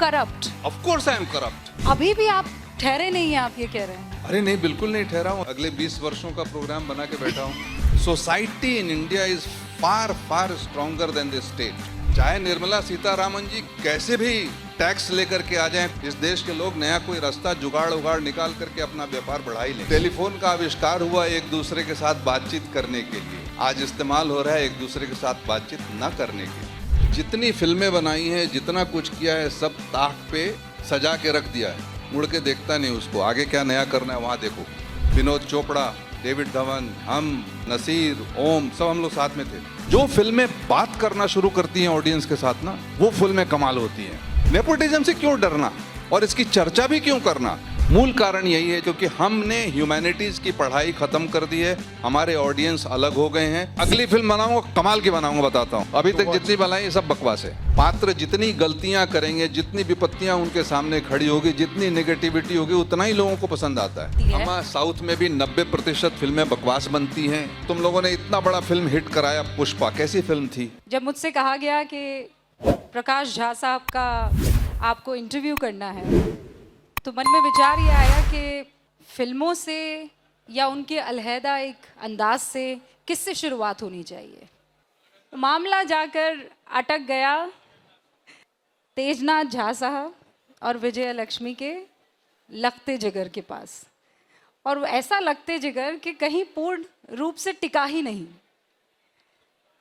Corrupt? Of course I am corrupt. अभी भी आप ठहरे नहीं हैं, आप ये कह रहे हैं? अरे नहीं, बिल्कुल नहीं ठहरा हूँ। अगले 20 वर्षों का प्रोग्राम बना के बैठा हूँ। Society in India is far far stronger than the state. चाहे निर्मला सीतारामन जी कैसे भी टैक्स लेकर के आ जाएं, इस देश के लोग नया कोई रास्ता जुगाड़ उगाड़ निकाल करके अपना व्यापार बढ़ा ही लें। टेलीफोन का आविष्कार हुआ एक दूसरे के साथ बातचीत करने के लिए, आज इस्तेमाल हो रहा है एक दूसरे के साथ बातचीत न करने के लिए। जितनी फिल्में बनाई हैं, जितना कुछ किया है, सब ताक पे सजा के रख दिया है। मुड़ के देखता नहीं उसको, आगे क्या नया करना है वहाँ देखो। विनोद चोपड़ा, डेविड धवन, हम, नसीर, ओम, सब हम लोग साथ में थे। जो फिल्में बात करना शुरू करती हैं ऑडियंस के साथ ना, वो फिल्में कमाल होती हैं। नेपोटिज्म से क्यों डरना और इसकी चर्चा भी क्यों करना? मूल कारण यही है क्योंकि हमने ह्यूमैनिटीज की पढ़ाई खत्म कर दी है, हमारे ऑडियंस अलग हो गए हैं। अगली फिल्म बनाऊंगा, कमाल की बनाऊंगा, बताता हूँ। अभी तक जितनी बनाई ये सब बकवास है। पात्र जितनी गलतियां करेंगे, जितनी विपत्तियां उनके सामने खड़ी होगी, जितनी नेगेटिविटी होगी, उतना ही लोगों को पसंद आता है। हमारे साउथ में भी 90% फिल्में बकवास बनती हैं। तुम लोगों ने इतना बड़ा फिल्म हिट कराया, पुष्पा कैसी फिल्म थी? जब मुझसे कहा गया कि प्रकाश झा साहब का आपको इंटरव्यू करना है, तो मन में विचार ये आया कि फिल्मों से या उनके अलहदा एक अंदाज से किससे शुरुआत होनी चाहिए। मामला जाकर अटक गया तेजनाथ झा साहब और विजय लक्ष्मी के लगते जिगर के पास, और ऐसा लगते जिगर कि कहीं पूर्ण रूप से टिका ही नहीं।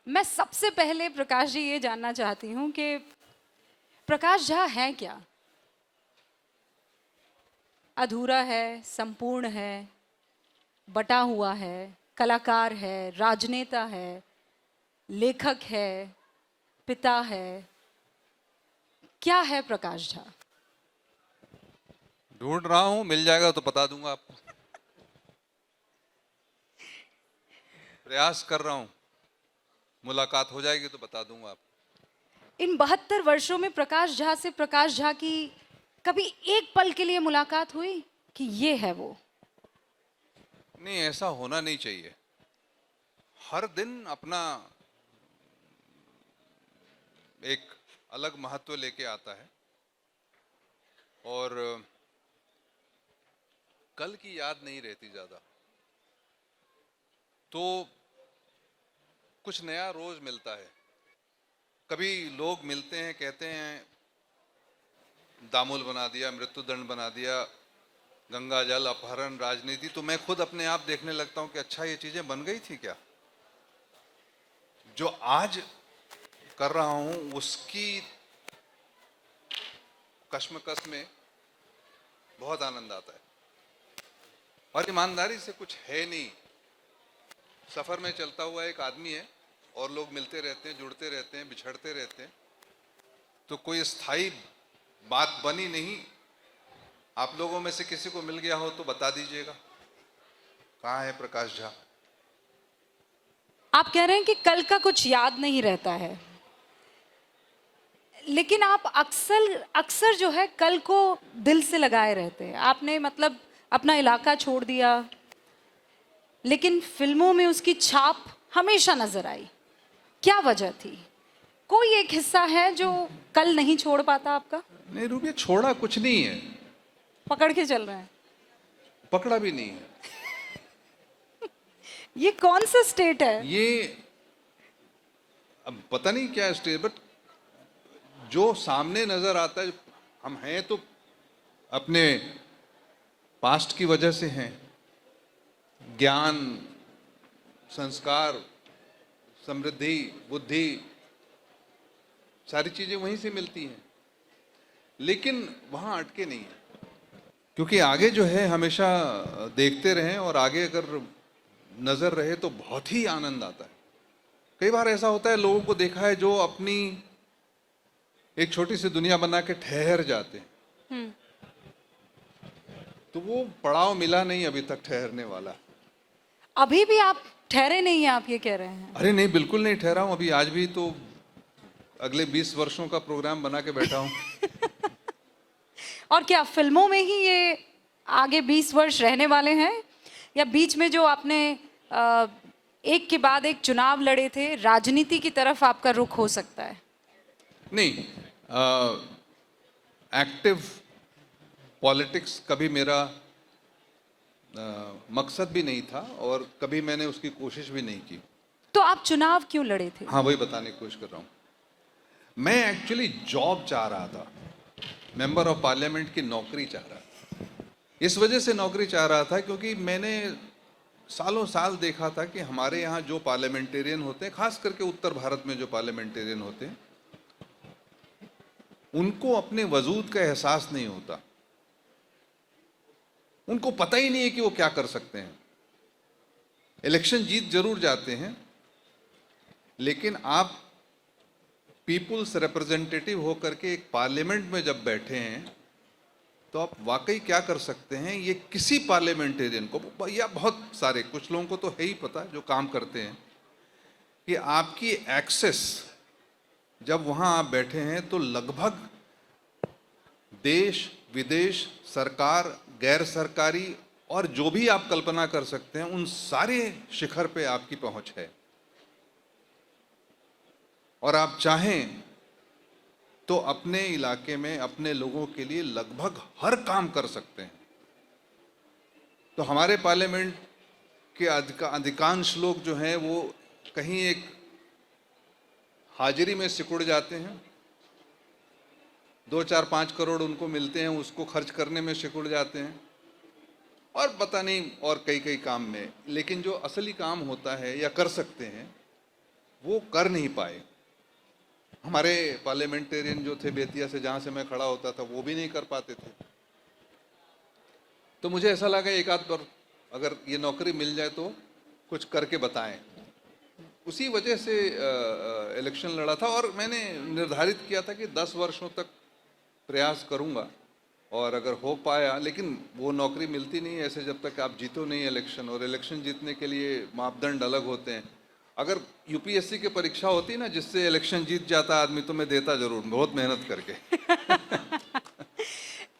मैं सबसे पहले प्रकाश जी ये जानना चाहती हूँ कि प्रकाश झा है क्या? अधूरा है, संपूर्ण है, बटा हुआ है, कलाकार है, राजनेता है, लेखक है, पिता है, क्या है प्रकाश झा? ढूंढ रहा हूं, मिल जाएगा तो बता दूंगा आपको। प्रयास कर रहा हूं, मुलाकात हो जाएगी तो बता दूंगा आपको। इन 72 वर्षों में प्रकाश झा से प्रकाश झा की कभी एक पल के लिए मुलाकात हुई कि ये है वो? नहीं, ऐसा होना नहीं चाहिए। हर दिन अपना एक अलग महत्व लेके आता है और कल की याद नहीं रहती ज्यादा, तो कुछ नया रोज मिलता है। कभी लोग मिलते हैं, कहते हैं दामुल बना दिया, मृत्युदंड बना दिया, गंगा जल, अपहरण, राजनीति, तो मैं खुद अपने आप देखने लगता हूं कि अच्छा ये चीजें बन गई थी क्या? जो आज कर रहा हूं उसकी कश्मकश में बहुत आनंद आता है। और ईमानदारी से कुछ है नहीं। सफर में चलता हुआ एक आदमी है और लोग मिलते रहते हैं, जुड़ते रहते हैं, बिछड़ते रहते हैं, तो कोई स्थायी बात बनी नहीं। आप लोगों में से किसी को मिल गया हो तो बता दीजिएगा, कहाँ है प्रकाश झा? आप कह रहे हैं कि कल का कुछ याद नहीं रहता है, लेकिन आप अक्सर जो है कल को दिल से लगाए रहते हैं। आपने मतलब अपना इलाका छोड़ दिया, लेकिन फिल्मों में उसकी छाप हमेशा नजर आई। क्या वजह थी? कोई एक हिस्सा है जो कल नहीं छोड़ पाता आपका? नहीं रूबी, छोड़ा कुछ नहीं है, पकड़ के चल रहे हैं। पकड़ा भी नहीं है। ये कौन सा स्टेट है? ये अब पता नहीं क्या स्टेज, बट जो सामने नजर आता है, हम हैं तो अपने पास्ट की वजह से हैं। ज्ञान, संस्कार, समृद्धि, बुद्धि, सारी चीजें वहीं से मिलती हैं, लेकिन वहां अटके नहीं है। क्योंकि आगे जो है हमेशा देखते रहें और आगे अगर नजर रहे तो बहुत ही आनंद आता है। कई बार ऐसा होता है, लोगों को देखा है जो अपनी एक छोटी सी दुनिया बना के ठहर जाते हैं, तो वो पड़ाव मिला नहीं अभी तक ठहरने वाला। अभी भी आप ठहरे नहीं हैं, आप ये कह रहे हैं? अरे नहीं, बिल्कुल नहीं ठहरा हूं। अभी आज भी तो अगले 20 वर्षों का प्रोग्राम बना के बैठा हूं। और क्या फिल्मों में ही ये आगे 20 वर्ष रहने वाले हैं, या बीच में जो आपने एक के बाद एक चुनाव लड़े थे, राजनीति की तरफ आपका रुख हो सकता है? नहीं, एक्टिव पॉलिटिक्स कभी मेरा मकसद भी नहीं था और कभी मैंने उसकी कोशिश भी नहीं की। तो आप चुनाव क्यों लड़े थे? हाँ, वही बताने की कोशिश कर रहा हूँ। मैं एक्चुअली जॉब चाह रहा था, मेंबर ऑफ पार्लियामेंट की नौकरी चाह रहा था। इस वजह से नौकरी चाह रहा था क्योंकि मैंने सालों साल देखा था कि हमारे यहाँ जो पार्लियामेंटेरियन होते हैं, खास करके उत्तर भारत में जो पार्लियामेंटेरियन होते हैं, उनको अपने वजूद का एहसास नहीं होता। उनको पता ही नहीं है कि वो क्या कर सकते हैं। इलेक्शन जीत जरूर जाते हैं, लेकिन आप पीपुल्स रिप्रेजेंटेटिव होकर के एक पार्लियामेंट में जब बैठे हैं तो आप वाकई क्या कर सकते हैं, ये किसी पार्लियामेंटेरियन को, या बहुत सारे, कुछ लोगों को तो है ही पता जो काम करते हैं, कि आपकी एक्सेस जब वहाँ आप बैठे हैं तो लगभग देश विदेश, सरकार, गैर सरकारी और जो भी आप कल्पना कर सकते हैं, उन सारे शिखर पे आपकी पहुंच है। और आप चाहें तो अपने इलाके में अपने लोगों के लिए लगभग हर काम कर सकते हैं। तो हमारे पार्लियामेंट के अधिकांश लोग जो हैं वो कहीं एक हाजिरी में सिकुड़ जाते हैं, 2-4-5 करोड़ उनको मिलते हैं, उसको खर्च करने में सिकुड़ जाते हैं, और पता नहीं और कई कई काम में, लेकिन जो असली काम होता है या कर सकते हैं वो कर नहीं पाए। हमारे पार्लियामेंटेरियन जो थे बेतिया से, जहाँ से मैं खड़ा होता था, वो भी नहीं कर पाते थे। तो मुझे ऐसा लगा एक आध बार अगर ये नौकरी मिल जाए तो कुछ करके बताएं। उसी वजह से इलेक्शन लड़ा था और मैंने निर्धारित किया था कि 10 वर्षों तक प्रयास करूंगा, और अगर हो पाया, लेकिन वो नौकरी मिलती नहीं ऐसे जब तक आप जीतो नहीं इलेक्शन, और इलेक्शन जीतने के लिए मापदंड अलग होते हैं। अगर यूपीएससी की परीक्षा होती ना जिससे इलेक्शन जीत जाता आदमी, तो मैं देता जरूर, बहुत मेहनत करके।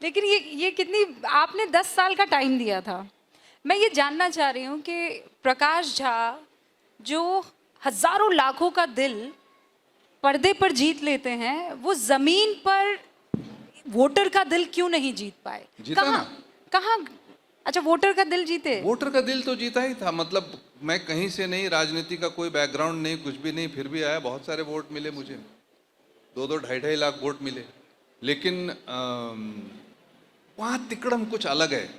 लेकिन ये कितनी, आपने 10 साल का टाइम दिया था। मैं ये जानना चाह रही हूँ कि प्रकाश झा जो हजारों लाखों का दिल पर्दे पर जीत लेते हैं, वो जमीन पर वोटर का दिल क्यों नहीं जीत पाए? जीता ना। कहाँ? अच्छा, वोटर का दिल जीते। वोटर का दिल तो जीता ही था। मतलब मैं कहीं से नहीं, राजनीति का कोई बैकग्राउंड नहीं, कुछ भी नहीं, फिर भी आया, बहुत सारे वोट मिले मुझे, 2-2, 2.5 लाख वोट मिले। लेकिन वहाँ तिकड़म कुछ अलग है।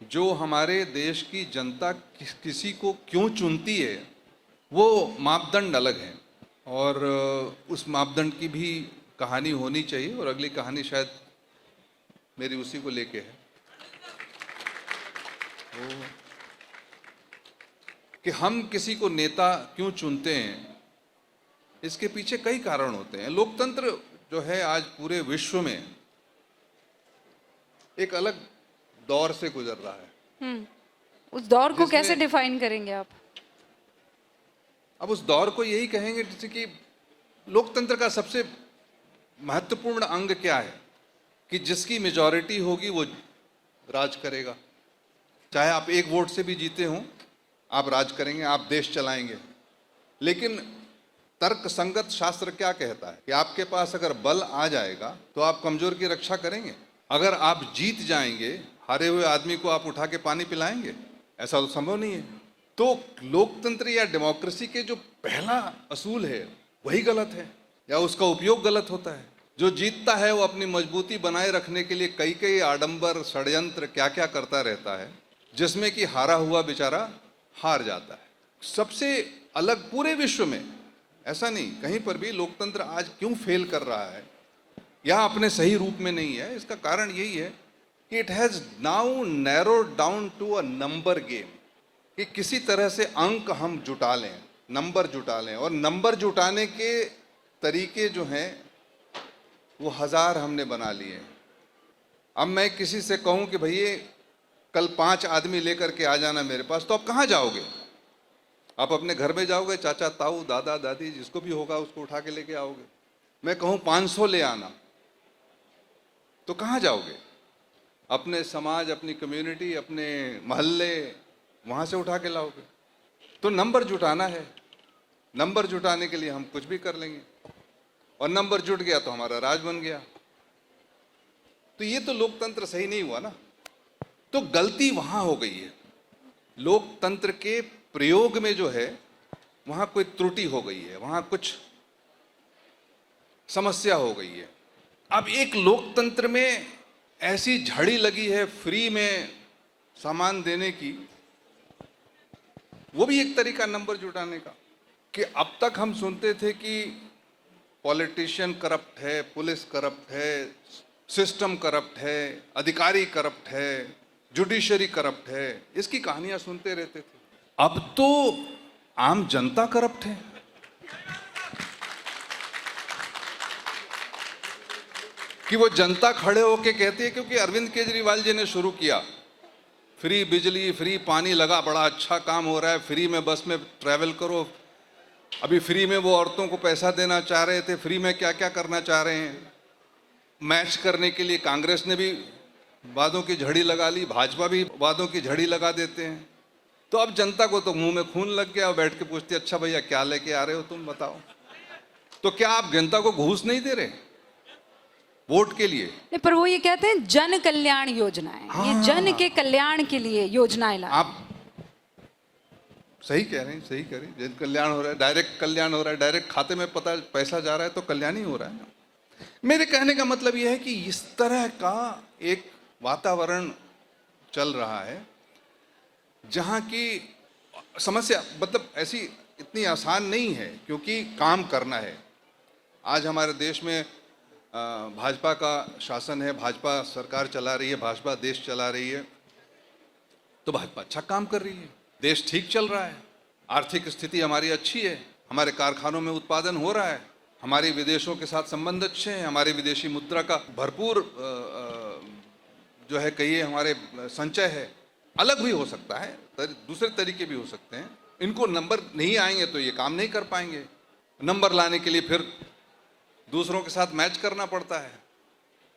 जो हमारे देश की जनता किसी को क्यों चुनती है, वो मापदंड अलग है, और उस मापदंड की भी कहानी होनी चाहिए। और अगली कहानी शायद मेरी उसी को लेके है, कि हम किसी को नेता क्यों चुनते हैं। इसके पीछे कई कारण होते हैं। लोकतंत्र जो है आज पूरे विश्व में एक अलग दौर से गुजर रहा है। उस दौर को कैसे डिफाइन करेंगे आप? अब उस दौर को यही कहेंगे जैसे कि लोकतंत्र का सबसे महत्वपूर्ण अंग क्या है, कि जिसकी मेजॉरिटी होगी वो राज करेगा। चाहे आप एक वोट से भी जीते हों, आप राज करेंगे, आप देश चलाएंगे। लेकिन तर्क संगत शास्त्र क्या कहता है कि आपके पास अगर बल आ जाएगा तो आप कमजोर की रक्षा करेंगे। अगर आप जीत जाएंगे, हारे हुए आदमी को आप उठा के पानी पिलाएंगे? ऐसा तो संभव नहीं है। तो लोकतंत्र या डेमोक्रेसी के जो पहला असूल है वही गलत है, या उसका उपयोग गलत होता है। जो जीतता है वो अपनी मजबूती बनाए रखने के लिए कई कई आडंबर, षड्यंत्र, क्या क्या करता रहता है, जिसमें कि हारा हुआ बेचारा हार जाता है। सबसे अलग पूरे विश्व में, ऐसा नहीं, कहीं पर भी लोकतंत्र आज क्यों फेल कर रहा है या अपने सही रूप में नहीं है, इसका कारण यही है कि it has now narrowed down to a number game, कि किसी तरह से अंक हम जुटा लें, नंबर जुटा लें, और नंबर जुटाने के तरीके जो हैं वो 1000 हमने बना लिए। अब मैं किसी से कहूँ कि भैया कल 5 आदमी लेकर के आ जाना मेरे पास, तो आप कहाँ जाओगे? आप अपने घर में जाओगे, चाचा ताऊ दादा दादी जिसको भी होगा उसको उठा के लेके आओगे। मैं कहूँ 500 ले आना, तो कहाँ जाओगे? अपने समाज, अपनी कम्युनिटी, अपने मोहल्ले, वहाँ से उठा के लाओगे। तो नंबर जुटाना है, नंबर जुटाने के लिए हम कुछ भी कर लेंगे, और नंबर जुट गया तो हमारा राज बन गया। तो ये तो लोकतंत्र सही नहीं हुआ ना। तो गलती वहां हो गई है, लोकतंत्र के प्रयोग में जो है वहां कोई त्रुटि हो गई है, वहां कुछ समस्या हो गई है। अब एक लोकतंत्र में ऐसी झड़ी लगी है फ्री में सामान देने की, वो भी एक तरीका नंबर जुटाने का, कि अब तक हम सुनते थे कि पॉलिटिशियन करप्ट है, पुलिस करप्ट है, सिस्टम करप्ट है, अधिकारी करप्ट है, जुडिशरी करप्ट है, इसकी कहानियां सुनते रहते थे। अब तो आम जनता करप्ट है। कि वो जनता खड़े होके कहती है, क्योंकि अरविंद केजरीवाल जी ने शुरू किया, फ्री बिजली फ्री पानी लगा, बड़ा अच्छा काम हो रहा है, फ्री में बस में ट्रैवल करो। अभी फ्री में वो औरतों को पैसा देना चाह रहे थे, फ्री में क्या क्या करना चाह रहे हैं। मैच करने के लिए कांग्रेस ने भी वादों की झड़ी लगा ली, भाजपा भी वादों की झड़ी लगा देते हैं। तो अब जनता को तो मुंह में खून लग गया और बैठ के पूछती है, अच्छा भैया क्या लेके आ रहे हो तुम, बताओ। तो क्या आप जनता को घूस नहीं दे रहे वोट के लिए? नहीं, पर वो ये कहते हैं जन कल्याण योजनाएं, ये जन के कल्याण के लिए योजनाएं ला। आप सही कह रहे हैं, सही कह रहे हैं। जन कल्याण हो रहा है, डायरेक्ट कल्याण हो रहा है, डायरेक्ट खाते में पता पैसा जा रहा है, तो कल्याण ही हो रहा है ना। मेरे कहने का मतलब यह है कि इस तरह का एक वातावरण चल रहा है जहां की समस्या मतलब ऐसी इतनी आसान नहीं है, क्योंकि काम करना है। आज हमारे देश में भाजपा का शासन है, भाजपा सरकार चला रही है, भाजपा देश चला रही है, तो भाजपा अच्छा काम कर रही है, देश ठीक चल रहा है, आर्थिक स्थिति हमारी अच्छी है, हमारे कारखानों में उत्पादन हो रहा है, हमारे विदेशों के साथ संबंध अच्छे हैं, हमारी विदेशी मुद्रा का भरपूर जो है कहिए हमारे संचय है। अलग भी हो सकता है, दूसरे तरीके भी हो सकते हैं। इनको नंबर नहीं आएंगे तो ये काम नहीं कर पाएंगे। नंबर लाने के लिए फिर दूसरों के साथ मैच करना पड़ता है।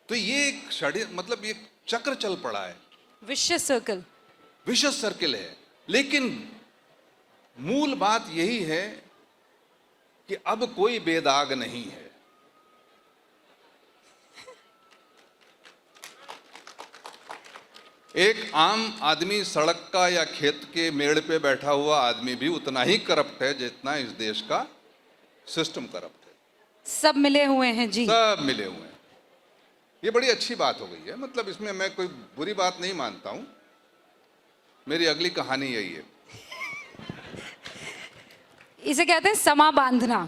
तो ये एक मतलब ये चक्र चल पड़ा है, विशियस सर्कल, विशियस सर्किल है। लेकिन मूल बात यही है कि अब कोई बेदाग नहीं है। एक आम आदमी सड़क का या खेत के मेड़ पे बैठा हुआ आदमी भी उतना ही करप्ट है जितना इस देश का सिस्टम करप्ट है। सब मिले हुए हैं जी, सब मिले हुए हैं। ये बड़ी अच्छी बात हो गई है, मतलब इसमें मैं कोई बुरी बात नहीं मानता हूं। मेरी अगली कहानी यही है। इसे कहते हैं समा बांधना।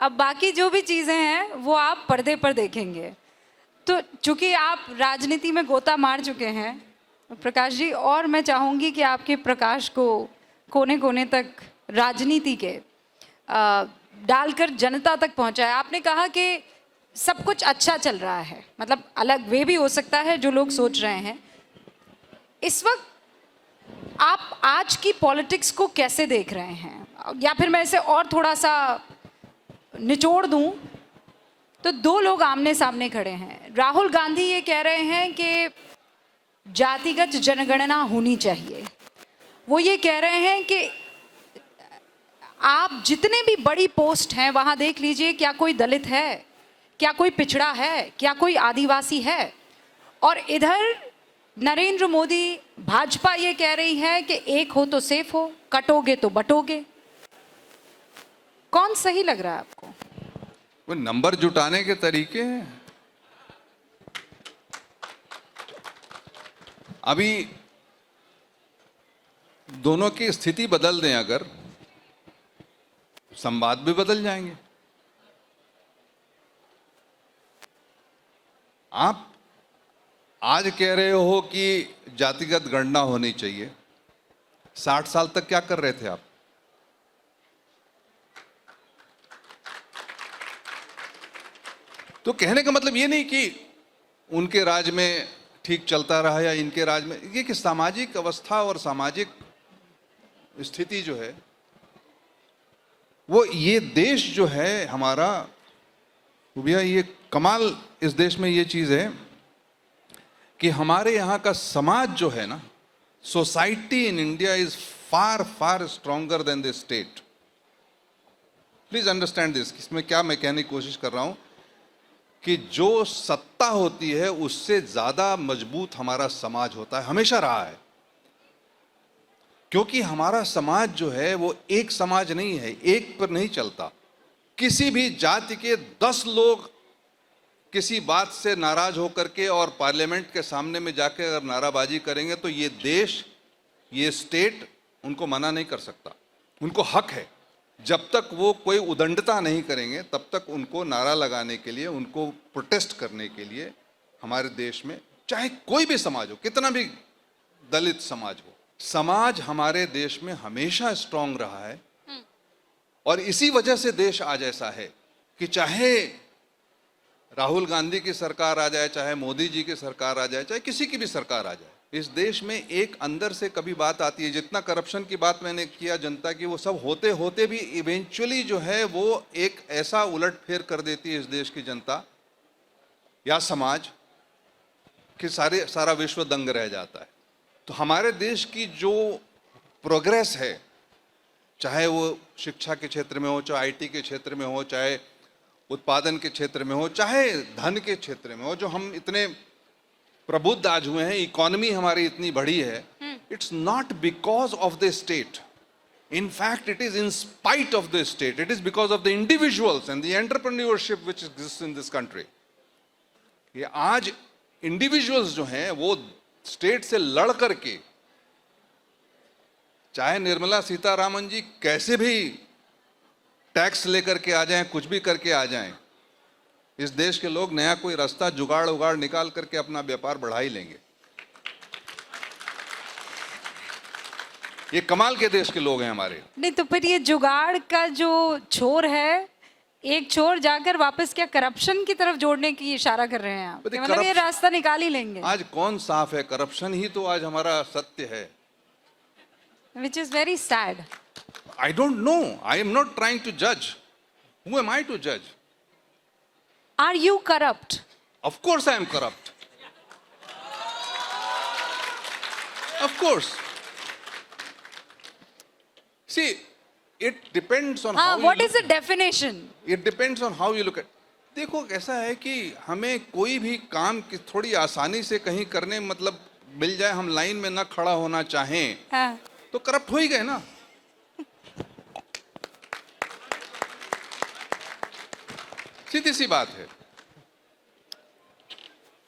अब बाकी जो भी चीजें हैं वो आप पर्दे पर देखेंगे। तो चूंकि आप राजनीति में गोता मार चुके हैं प्रकाश जी, और मैं चाहूंगी कि आपके प्रकाश को कोने कोने तक राजनीति के डालकर जनता तक पहुंचाए। आपने कहा कि सब कुछ अच्छा चल रहा है, मतलब अलग वे भी हो सकता है जो लोग सोच रहे हैं। इस वक्त आप आज की पॉलिटिक्स को कैसे देख रहे हैं, या फिर मैं इसे और थोड़ा सा निचोड़ दूं तो दो लोग आमने सामने खड़े हैं। राहुल गांधी ये कह रहे हैं कि जातिगत जनगणना होनी चाहिए। वो ये कह रहे हैं कि आप जितने भी बड़ी पोस्ट हैं वहां देख लीजिए, क्या कोई दलित है, क्या कोई पिछड़ा है, क्या कोई आदिवासी है। और इधर नरेंद्र मोदी भाजपा ये कह रही है कि एक हो तो सेफ हो, कटोगे तो बटोगे। कौन सही लग रहा है आपको? वो नंबर जुटाने के तरीके हैं। अभी दोनों की स्थिति बदल दें अगर, संवाद भी बदल जाएंगे। आप आज कह रहे हो कि जातिगत गणना होनी चाहिए, 60 साल तक क्या कर रहे थे आप? तो कहने का मतलब ये नहीं कि उनके राज में ठीक चलता रहा या इनके राज में, ये कि सामाजिक अवस्था और सामाजिक स्थिति जो है वो, ये देश जो है हमारा, भैया ये कमाल इस देश में ये चीज है कि हमारे यहाँ का समाज जो है ना, society in India is far far stronger than the state. Please understand this. इसमें क्या मैं कहने की कोशिश कर रहा हूं कि जो सत्ता होती है उससे ज्यादा मजबूत हमारा समाज होता है, हमेशा रहा है। क्योंकि हमारा समाज जो है वो एक समाज नहीं है, एक पर नहीं चलता। किसी भी जाति के 10 लोग किसी बात से नाराज होकर के और पार्लियामेंट के सामने में जाकर अगर नाराबाजी करेंगे तो ये देश, ये स्टेट उनको मना नहीं कर सकता। उनको हक है, जब तक वो कोई उदंडता नहीं करेंगे तब तक उनको नारा लगाने के लिए, उनको प्रोटेस्ट करने के लिए हमारे देश में, चाहे कोई भी समाज हो, कितना भी दलित समाज हो, समाज हमारे देश में हमेशा स्ट्रांग रहा है। और इसी वजह से देश आज ऐसा है कि चाहे राहुल गांधी की सरकार आ जाए, चाहे मोदी जी की सरकार आ जाए, चाहे किसी की भी सरकार आ जाए, इस देश में एक अंदर से कभी बात आती है। जितना करप्शन की बात मैंने किया जनता की, वो सब होते होते भी इवेंचुअली जो है वो एक ऐसा उलटफेर कर देती है इस देश की जनता या समाज कि सारा विश्व दंग रह जाता है। तो हमारे देश की जो प्रोग्रेस है, चाहे वो शिक्षा के क्षेत्र में हो, चाहे आईटी के क्षेत्र में हो, चाहे उत्पादन के क्षेत्र में हो, चाहे धन के क्षेत्र में हो, जो हम इतने प्रबुद्ध आज हुए हैं, इकोनॉमी हमारी इतनी बढ़ी है, it's not because of the state. In fact, it is in spite of the state. It is because of the individuals and the entrepreneurship which exists in this country. ये आज इंडिविजुअल्स जो हैं वो state से लड़ करके, चाहे निर्मला सीतारामन जी कैसे भी टैक्स लेकर के आ जाएं, कुछ भी करके आ जाएं, इस देश के लोग नया कोई रास्ता जुगाड़ उगाड़ निकाल करके अपना व्यापार बढ़ा ही लेंगे। ये कमाल के देश के लोग हैं हमारे। नहीं तो फिर ये जुगाड़ का जो छोर है, एक छोर जाकर वापस क्या करप्शन की तरफ जोड़ने की इशारा कर रहे हैं आप? कि मतलब ये रास्ता निकाल ही लेंगे। आज कौन साफ है? करप्शन ही तो आज हमारा सत्य है। Which is very sad. I don't know. I am not trying to judge. Who am I to judge? Are you corrupt? Of course I am corrupt. Of course. See, it depends on how what you is the definition? It depends on how you look at. देखो कैसा है कि हमें कोई भी काम की थोड़ी आसानी से कहीं करने मतलब मिल जाए, हम लाइन में ना खड़ा होना चाहें, हाँ. तो करप्ट हो ही गए ना। सीधी सी बात है।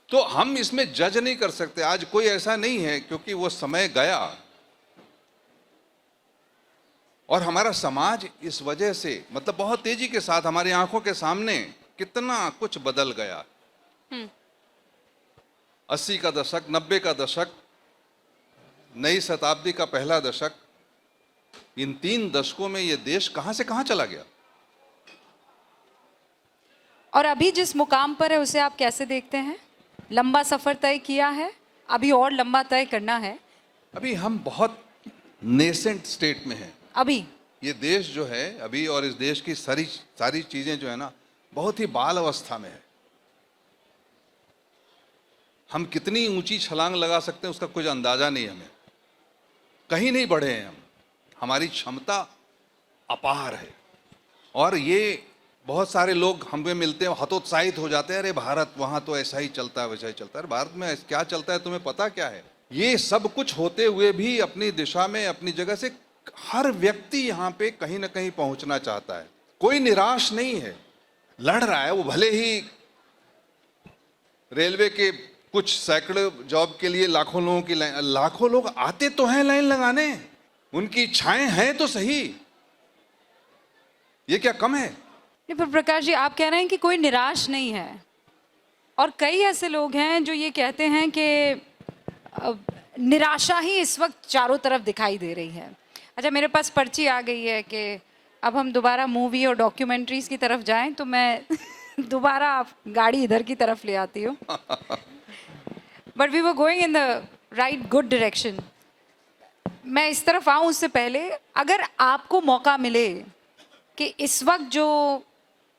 तो हम इसमें जज नहीं कर सकते। आज कोई ऐसा नहीं है, क्योंकि वो समय गया और हमारा समाज इस वजह से मतलब बहुत तेजी के साथ हमारी आंखों के सामने कितना कुछ बदल गया। 80 का दशक, 90 का दशक, नई शताब्दी का पहला दशक, इन 3 दशकों में ये देश कहां से कहां चला गया। और अभी जिस मुकाम पर है उसे आप कैसे देखते हैं? लंबा सफर तय किया है, अभी और लंबा तय करना है। अभी हम बहुत नेसेंट स्टेट में हैं। अभी ये देश जो है अभी, और इस देश की सारी चीजें जो है ना, बहुत ही बाल अवस्था में है। हम कितनी ऊंची छलांग लगा सकते हैं उसका कुछ अंदाजा नहीं हमें। कहीं नहीं बढ़े हैं हम। हमारी क्षमता अपार है। और ये बहुत सारे लोग हमें मिलते हैं, हतोत्साहित हो जाते हैं, अरे भारत वहां तो ऐसा ही चलता है, वैसा ही चलता है। भारत में क्या चलता है तुम्हें पता क्या है? ये सब कुछ होते हुए भी अपनी दिशा में, अपनी जगह से हर व्यक्ति यहाँ पे कहीं ना कहीं पहुंचना चाहता है। कोई निराश नहीं है, लड़ रहा है। वो भले ही रेलवे के कुछ सैकड़ों जॉब के लिए लाखों लोगों की लाइन, लाखों लोग आते तो हैं लाइन लगाने, उनकी इच्छाएं हैं तो सही। ये क्या कम है? नहीं, पर प्रकाश जी आप कह रहे हैं कि कोई निराश नहीं है, और कई ऐसे लोग हैं जो ये कहते हैं कि निराशा ही इस वक्त चारों तरफ दिखाई दे रही है। अच्छा, मेरे पास पर्ची आ गई है कि अब हम दोबारा मूवी और डॉक्यूमेंट्रीज की तरफ जाएं, तो मैं दोबारा आप गाड़ी इधर की तरफ ले आती हूँ। But we were going in the right good direction. मैं इस तरफ आऊँ उससे पहले, अगर आपको मौका मिले कि इस वक्त जो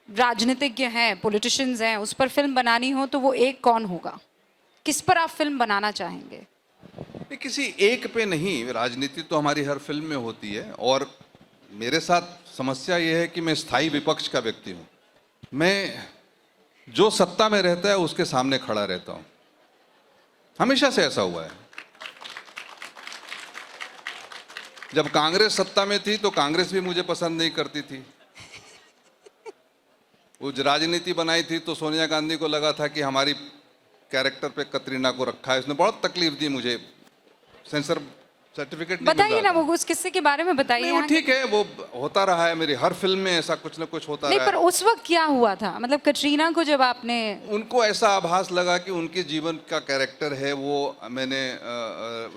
राजनीतिज्ञ हैं, पॉलिटिशियंस हैं, उस पर फिल्म बनानी हो, तो वो एक कौन होगा? किस पर आप फिल्म बनाना चाहेंगे? किसी एक पे नहीं। राजनीति तो हमारी हर फिल्म में होती है, और मेरे साथ समस्या ये है कि मैं स्थायी विपक्ष का व्यक्ति हूँ। मैं जो सत्ता में रहता है उसके सामने खड़ा रहता हूं। हमेशा से ऐसा हुआ है। जब कांग्रेस सत्ता में थी तो कांग्रेस भी मुझे पसंद नहीं करती थी। वो राजनीति बनाई थी तो सोनिया गांधी को लगा था कि हमारी कैरेक्टर पे कतरीना को रखा है, उसने बहुत तकलीफ दी मुझे, सेंसर सर्टिफिकेट नहीं बताइए मिल ना रहा था। वो उस किस्से के बारे में बताइए। नहीं, वो यहाँ ठीक है, वो होता रहा है, मेरी हर फिल्म में ऐसा कुछ ना कुछ होता नहीं, रहा पर है। उस वक्त क्या हुआ था? मतलब कटरीना को जब आपने उनको ऐसा आभास लगा कि उनके जीवन का कैरेक्टर है वो मैंने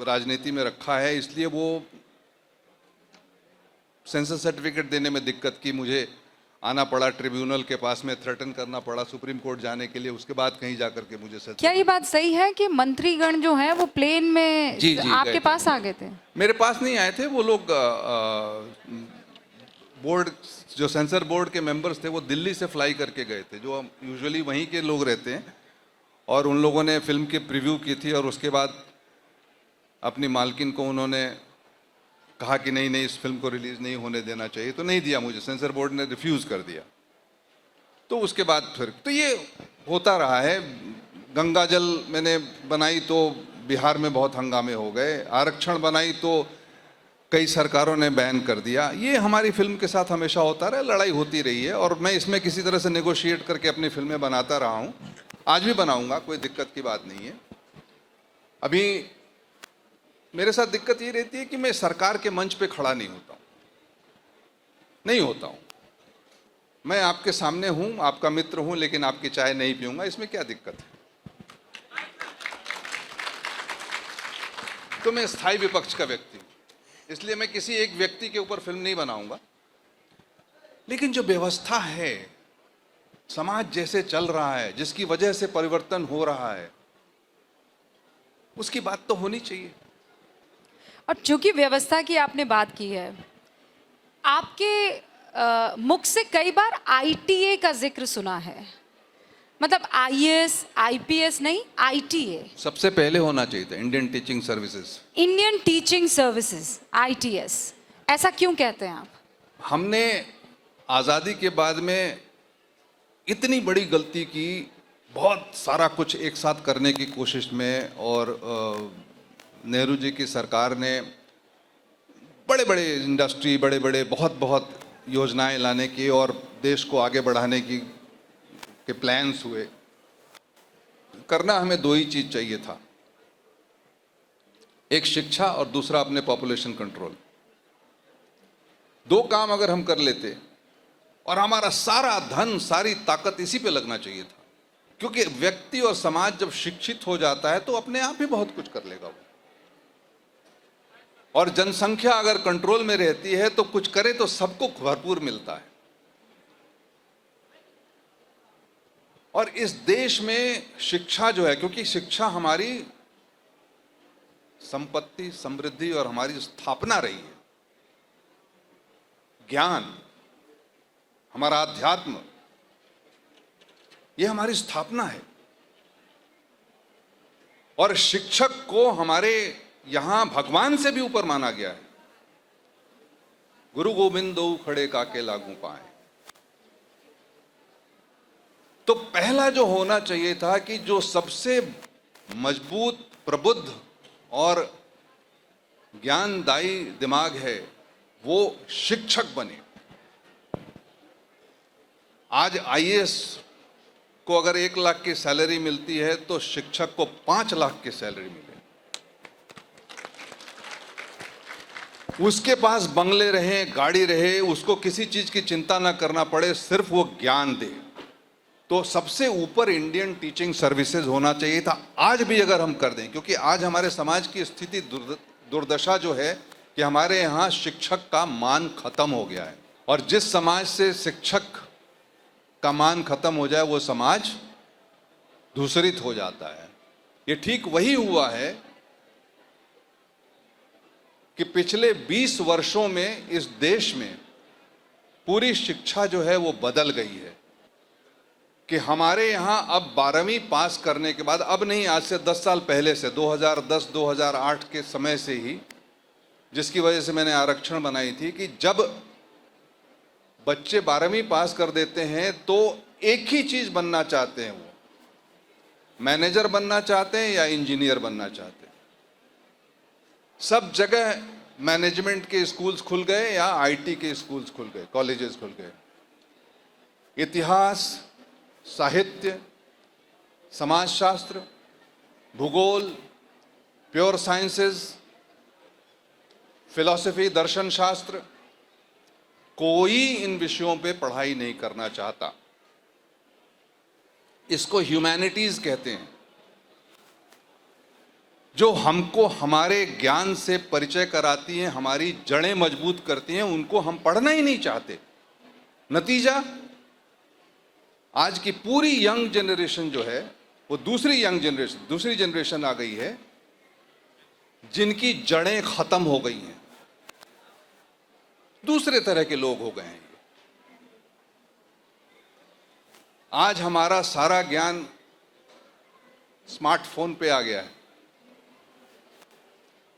राजनीति में रखा है, इसलिए वो सेंसर सर्टिफिकेट देने में दिक्कत की। मुझे आना पड़ा ट्रिब्यूनल के पास में, थ्रेटन करना पड़ा सुप्रीम कोर्ट जाने के लिए, उसके बाद कहीं जाकर के मुझे क्या ये बात सही है कि मंत्रीगण जो हैं वो प्लेन में जी, जी, आपके गए पास आ गए थे? मेरे पास नहीं आए थे वो लोग। बोर्ड, जो सेंसर बोर्ड के मेंबर्स थे वो दिल्ली से फ्लाई करके गए थे, जो यूजुअली वहीं के लोग रहते हैं, और उन लोगों ने फिल्म की प्रीव्यू की थी और उसके बाद अपनी मालकिन को उन्होंने कहा कि नहीं नहीं, इस फिल्म को रिलीज नहीं होने देना चाहिए, तो नहीं दिया मुझे, सेंसर बोर्ड ने रिफ्यूज कर दिया। तो उसके बाद फिर तो ये होता रहा है। गंगा जल मैंने बनाई तो बिहार में बहुत हंगामे हो गए, आरक्षण बनाई तो कई सरकारों ने बैन कर दिया। ये हमारी फिल्म के साथ हमेशा होता रहा, लड़ाई होती रही है, और मैं इसमें किसी तरह से नेगोशिएट करके अपनी फिल्में बनाता रहा हूँ, आज भी बनाऊंगा, कोई दिक्कत की बात नहीं है। अभी मेरे साथ दिक्कत ये रहती है कि मैं सरकार के मंच पे खड़ा नहीं होता हूँ, नहीं होता हूँ। मैं आपके सामने हूँ, आपका मित्र हूँ, लेकिन आपकी चाय नहीं पीऊंगा, इसमें क्या दिक्कत है? तो मैं स्थायी विपक्ष का व्यक्ति हूँ, इसलिए मैं किसी एक व्यक्ति के ऊपर फिल्म नहीं बनाऊंगा। लेकिन जो व्यवस्था है, समाज जैसे चल रहा है, जिसकी वजह से परिवर्तन हो रहा है, उसकी बात तो होनी चाहिए। और चूंकि व्यवस्था की आपने बात की है, आपके मुख से कई बार आईटीए का जिक्र सुना है। मतलब आईएएस आईपीएस नहीं, आईटीए। सबसे पहले होना चाहिए था Indian teaching services. Indian teaching services, ITS. ऐसा क्यों कहते हैं आप? हमने आज़ादी के बाद में इतनी बड़ी गलती की, बहुत सारा कुछ एक साथ करने की कोशिश में, और नेहरू जी की सरकार ने बड़े बड़े इंडस्ट्री, बड़े बड़े बहुत योजनाएं लाने की और देश को आगे बढ़ाने की के प्लान्स हुए। करना हमें दो ही चीज चाहिए था, एक शिक्षा और दूसरा अपने पॉपुलेशन कंट्रोल। दो काम अगर हम कर लेते, और हमारा सारा धन, सारी ताकत इसी पे लगना चाहिए था, क्योंकि व्यक्ति और समाज जब शिक्षित हो जाता है तो अपने आप ही बहुत कुछ कर लेगा वो। और जनसंख्या अगर कंट्रोल में रहती है तो कुछ करे तो सबको भरपूर मिलता है। और इस देश में शिक्षा जो है, क्योंकि शिक्षा हमारी संपत्ति, समृद्धि और हमारी स्थापना रही है, ज्ञान, हमारा अध्यात्म, ये हमारी स्थापना है। और शिक्षक को हमारे यहां भगवान से भी ऊपर माना गया है। गुरु गोविंद दो खड़े काके लागू पाए। तो पहला जो होना चाहिए था कि जो सबसे मजबूत, प्रबुद्ध और ज्ञानदायी दिमाग है वो शिक्षक बने। आज आईएएस को अगर 1 लाख की सैलरी मिलती है तो शिक्षक को 5 लाख की सैलरी मिले। उसके पास बंगले रहे, गाड़ी रहे, उसको किसी चीज की चिंता ना करना पड़े, सिर्फ वो ज्ञान दे। तो सबसे ऊपर इंडियन टीचिंग सर्विसेज होना चाहिए था। आज भी अगर हम कर दें, क्योंकि आज हमारे समाज की स्थिति दुर्दशा जो है कि हमारे यहाँ शिक्षक का मान खत्म हो गया है, और जिस समाज से शिक्षक का मान खत्म हो जाए वो समाज दूसरित हो जाता है। ये ठीक वही हुआ है कि पिछले 20 वर्षों में इस देश में पूरी शिक्षा जो है वो बदल गई है कि हमारे यहाँ अब 12वीं पास करने के बाद, अब नहीं, आज से 10 साल पहले से, 2010-2008 के समय से ही, जिसकी वजह से मैंने आरक्षण बनाई थी कि जब बच्चे 12वीं पास कर देते हैं तो एक ही चीज बनना चाहते हैं, वो मैनेजर बनना चाहते हैं या इंजीनियर बनना चाहते हैं। सब जगह मैनेजमेंट के स्कूल्स खुल गए या आईटी के स्कूल्स खुल गए, कॉलेजेस खुल गए। इतिहास, साहित्य, समाजशास्त्र, भूगोल, प्योर साइंसेस, फिलॉसफी, दर्शन शास्त्र, कोई इन विषयों पे पढ़ाई नहीं करना चाहता। इसको ह्यूमैनिटीज कहते हैं। जो हमको हमारे ज्ञान से परिचय कराती हैं, हमारी जड़ें मजबूत करती हैं, उनको हम पढ़ना ही नहीं चाहते। नतीजा, आज की पूरी यंग जनरेशन जो है वो दूसरी जनरेशन आ गई है जिनकी जड़ें खत्म हो गई हैं, दूसरे तरह के लोग हो गए हैं। आज हमारा सारा ज्ञान स्मार्टफोन पे आ गया है,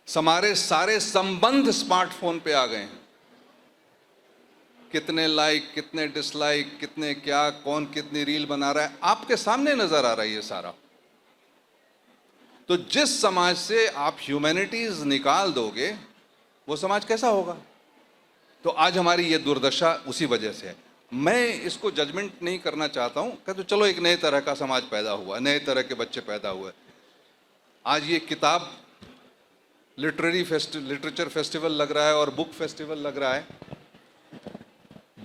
हमारे सारे संबंध स्मार्टफोन पे आ गए हैं। कितने लाइक, कितने डिसलाइक, कितने क्या, कौन कितनी रील बना रहा है, आपके सामने नजर आ रहा है ये सारा। तो जिस समाज से आप ह्यूमैनिटीज निकाल दोगे वो समाज कैसा होगा? तो आज हमारी ये दुर्दशा उसी वजह से है। मैं इसको जजमेंट नहीं करना चाहता हूं कि तो चलो एक नए तरह का समाज पैदा हुआ, नए तरह के बच्चे पैदा हुए। आज ये किताब लिटरेचर फेस्टिवल लग रहा है और बुक फेस्टिवल लग रहा है।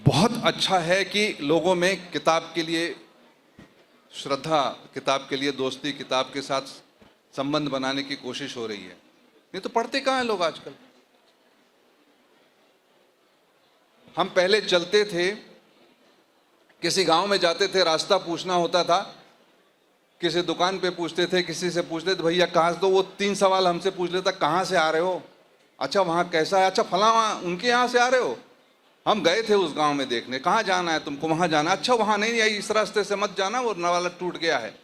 बहुत अच्छा है कि लोगों में किताब के लिए श्रद्धा, किताब के लिए दोस्ती, किताब के साथ संबंध बनाने की कोशिश हो रही है। नहीं तो पढ़ते कहाँ हैं लोग आजकल? हम पहले चलते थे, किसी गांव में जाते थे, रास्ता पूछना होता था, किसी दुकान पे पूछते थे, किसी से पूछते थे भैया कहाँ से, तो वो 3 सवाल हमसे पूछ लेता, कहाँ से आ रहे हो, अच्छा वहाँ कैसा है, अच्छा फला वहाँ उनके यहाँ से आ रहे हो, हम गए थे उस गांव में देखने, कहाँ जाना है तुमको, वहाँ जाना, अच्छा वहाँ नहीं, इस रास्ते से मत जाना, वो नाला टूट गया है,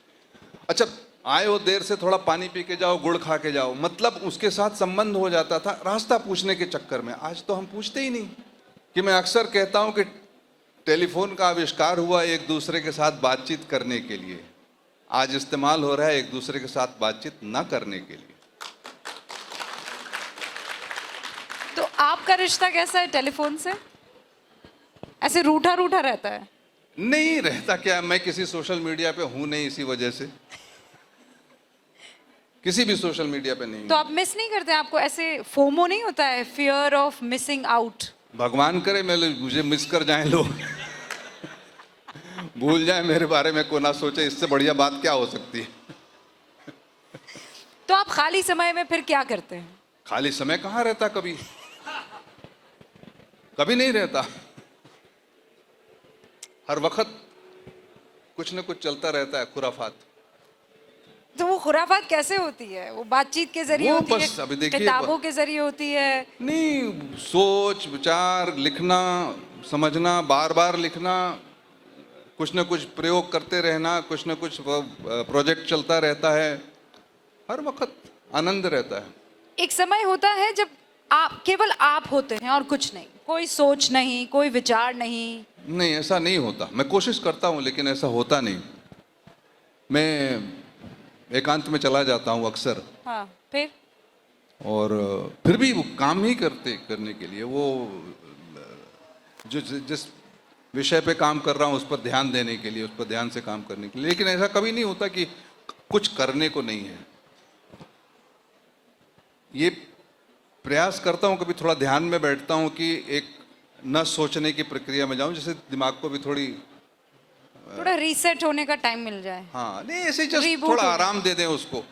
अच्छा आए हो देर से, थोड़ा पानी पी के जाओ, गुड़ खा के जाओ। मतलब उसके साथ संबंध हो जाता था रास्ता पूछने के चक्कर में। आज तो हम पूछते ही नहीं। कि मैं अक्सर कहता हूं कि टेलीफोन का आविष्कार हुआ एक दूसरे के साथ बातचीत करने के लिए, आज इस्तेमाल हो रहा है एक दूसरे के साथ बातचीत ना करने के लिए। तो आपका रिश्ता कैसा है टेलीफोन से? ऐसे रूठा रूठा रहता है? नहीं रहता क्या, मैं किसी सोशल मीडिया पे हूं नहीं, इसी वजह से किसी भी सोशल मीडिया पे नहीं। तो आप मिस नहीं करते? आपको ऐसे फोमो नहीं होता है, फियर ऑफ मिसिंग आउट? भगवान करे मुझे मिस कर जाएं लोग, भूल जाए मेरे बारे में, को ना सोचे, इससे बढ़िया बात क्या हो सकती है। तो आप खाली समय में फिर क्या करते हैं? खाली समय कहाँ रहता, कभी कभी नहीं रहता। हर वक्त कुछ न कुछ चलता रहता है, खुराफात। तो वो खुराफात कैसे होती है? वो बातचीत के जरिए होती है, अभी देखिए, किताबों के जरिए होती है? नहीं, सोच विचार, लिखना, समझना, बार बार लिखना, कुछ न कुछ प्रयोग करते रहना, कुछ न कुछ प्रोजेक्ट चलता रहता है, हर वक्त आनंद रहता है। एक समय होता है जब आप केवल आप होते हैं और कुछ नहीं, कोई सोच नहीं, कोई विचार नहीं। नहीं, ऐसा नहीं होता। मैं कोशिश करता हूँ लेकिन ऐसा होता नहीं। मैं एकांत में चला जाता हूँ अक्सर। हाँ, फिर? और फिर भी वो काम ही करने के लिए, वो जो जिस विषय पे काम कर रहा हूँ उस पर ध्यान देने के लिए, उस पर ध्यान से काम करने के लिए। लेकिन ऐसा कभी नहीं होता कि कुछ करने को नहीं है। ये प्रयास करता हूँ, कभी थोड़ा ध्यान में बैठता हूँ कि एक न सोचने की प्रक्रिया में जाऊँ, जिससे दिमाग को भी थोड़ा रीसेट होने का टाइम मिल जाए। हाँ, नहीं ऐसे जस्ट थोड़ा आराम दे दें उसको।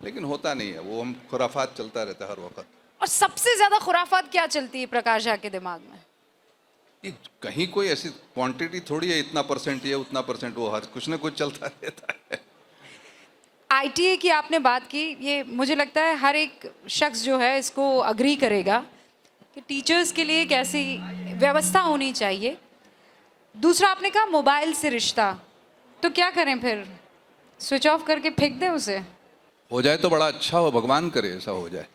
लेकिन होता नहीं है, वो हम खुराफात चलता रहता है हर वक्त। और सबसे ज्यादा खुराफात क्या चलती है प्रकाश झा के दिमाग में? कहीं कोई ऐसी क्वांटिटी थोड़ी है, इतना परसेंट ये उतना परसेंट वो, हर कुछ ना कुछ चलता रहता है। आईटीए की आपने बात की, ये मुझे लगता है हर एक शख्स जो है इसको अग्री करेगा कि टीचर्स के लिए एक ऐसी व्यवस्था होनी चाहिए। दूसरा आपने कहा मोबाइल से रिश्ता, तो क्या करें फिर? स्विच ऑफ करके फेंक दें उसे? हो जाए तो बड़ा अच्छा हो, भगवान करे ऐसा हो जाए।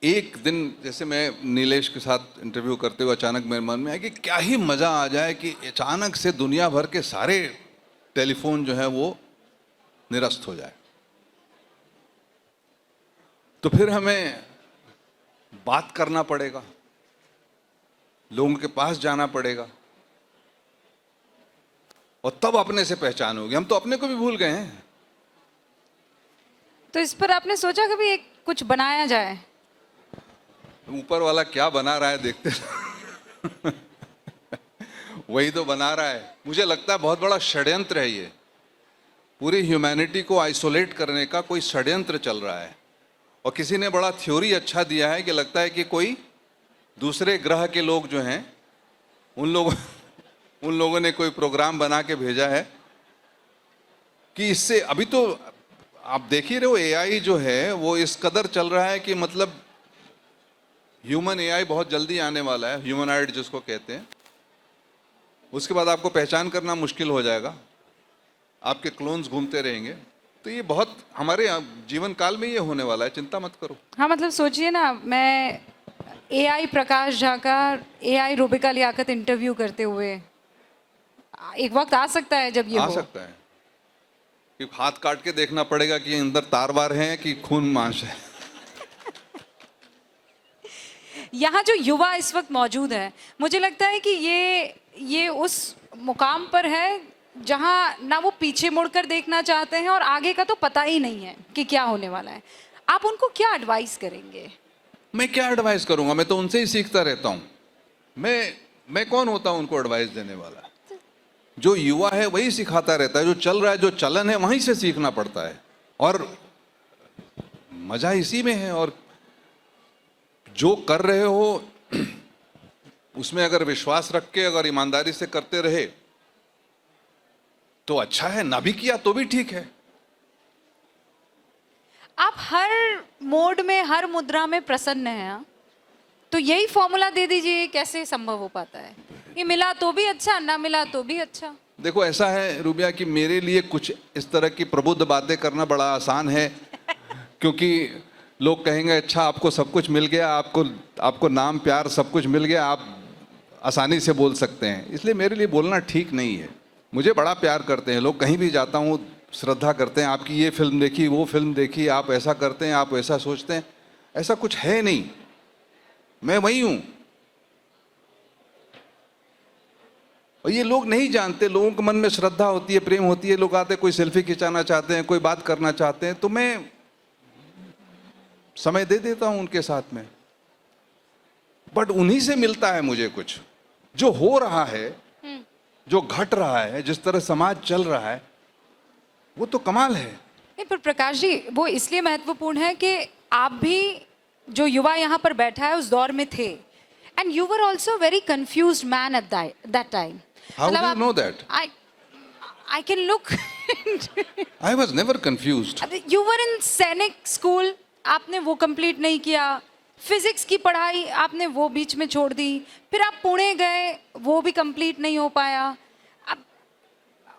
एक दिन जैसे मैं नीलेश के साथ इंटरव्यू करते हुए अचानक मेरे मन में आया कि क्या ही मज़ा आ जाए कि अचानक से दुनिया भर के सारे टेलीफोन जो है वो निरस्त हो जाए। तो फिर हमें बात करना पड़ेगा, लोगों के पास जाना पड़ेगा, और तब अपने से पहचान होगी। हम तो अपने को भी भूल गए हैं। तो इस पर आपने सोचा कभी एक कुछ बनाया जाए? ऊपर वाला क्या बना रहा है देखते हैं। वही तो बना रहा है। मुझे लगता है बहुत बड़ा षड्यंत्र है ये। पूरी ह्यूमैनिटी को आइसोलेट करने का कोई षड्यंत्र चल रहा है। और किसी ने बड़ा थ्योरी अच्छा दिया है कि लगता है कि कोई दूसरे ग्रह के लोग जो हैं उन लोगों ने कोई प्रोग्राम बना के भेजा है कि इससे, अभी तो आप देख ही रहे हो, एआई जो है वो इस कदर चल रहा है कि मतलब ह्यूमन एआई बहुत जल्दी आने वाला है, ह्यूमनॉइड जिसको कहते हैं। उसके बाद आपको पहचान करना मुश्किल हो जाएगा, आपके क्लोन्स घूमते रहेंगे। तो ये बहुत हमारे जीवन काल में ये होने वाला है, चिंता मत करो। हाँ, मतलब सोचिए ना, मैं एआई प्रकाश झा का एआई रूबिका लियाकत इंटरव्यू करते हुए, एक वक्त आ सकता है जब ये आ हो। सकता है कि हाथ काट के देखना पड़ेगा कि अंदर तार वार हैं कि खून मांस है। यहाँ जो युवा इस वक्त मौजूद है, मुझे लगता है कि ये उस मुकाम पर है जहाँ ना वो पीछे मुड़कर देखना चाहते हैं और आगे का तो पता ही नहीं है कि क्या होने वाला है। आप उनको क्या एडवाइस करेंगे? मैं क्या एडवाइस करूंगा? मैं तो उनसे ही सीखता रहता हूँ। मैं कौन होता हूँ उनको एडवाइस देने वाला? जो युवा है वही सिखाता रहता है। जो चल रहा है, जो चलन है, वहीं से सीखना पड़ता है। और मजा इसी में है। और जो कर रहे हो उसमें अगर विश्वास रख के, अगर ईमानदारी से करते रहे तो अच्छा है, ना भी किया तो भी ठीक है। आप हर मोड में, हर मुद्रा में प्रसन्न हैं, हाँ? तो यही फॉर्मूला दे दीजिए, कैसे संभव हो पाता है? ये मिला तो भी अच्छा, ना मिला तो भी अच्छा। देखो ऐसा है रूबिया कि मेरे लिए कुछ इस तरह की प्रबुद्ध बातें करना बड़ा आसान है, क्योंकि लोग कहेंगे अच्छा आपको सब कुछ मिल गया, आपको नाम प्यार सब कुछ मिल गया, आप आसानी से बोल सकते हैं। इसलिए मेरे लिए बोलना ठीक नहीं है। मुझे बड़ा प्यार करते हैं लोग, कहीं भी जाता हूँ श्रद्धा करते हैं, आपकी ये फिल्म देखी, वो फिल्म देखी, आप ऐसा करते हैं, आप ऐसा सोचते हैं। ऐसा कुछ है नहीं, मैं वही हूँ। और ये लोग नहीं जानते, लोगों के मन में श्रद्धा होती है, प्रेम होती है, लोग आते कोई सेल्फी खिंचाना चाहते हैं, कोई बात करना चाहते हैं, तो मैं समय दे देता हूं उनके साथ में। बट उन्हीं से मिलता है मुझे कुछ। जो हो रहा है, जो घट रहा है, जिस तरह समाज चल रहा है, वो तो कमाल है। नहीं, पर प्रकाश जी, वो इसलिए महत्वपूर्ण है कि आप भी जो युवा यहाँ पर बैठा है उस दौर में थे, and you were also very confused man at that time. How do you know that? I can look. I was never confused. You were in सैनिक स्कूल, आपने वो कंप्लीट नहीं किया। फिजिक्स की पढ़ाई आपने वो बीच में छोड़ दी। फिर आप पुणे गए, वो भी कंप्लीट नहीं हो पाया।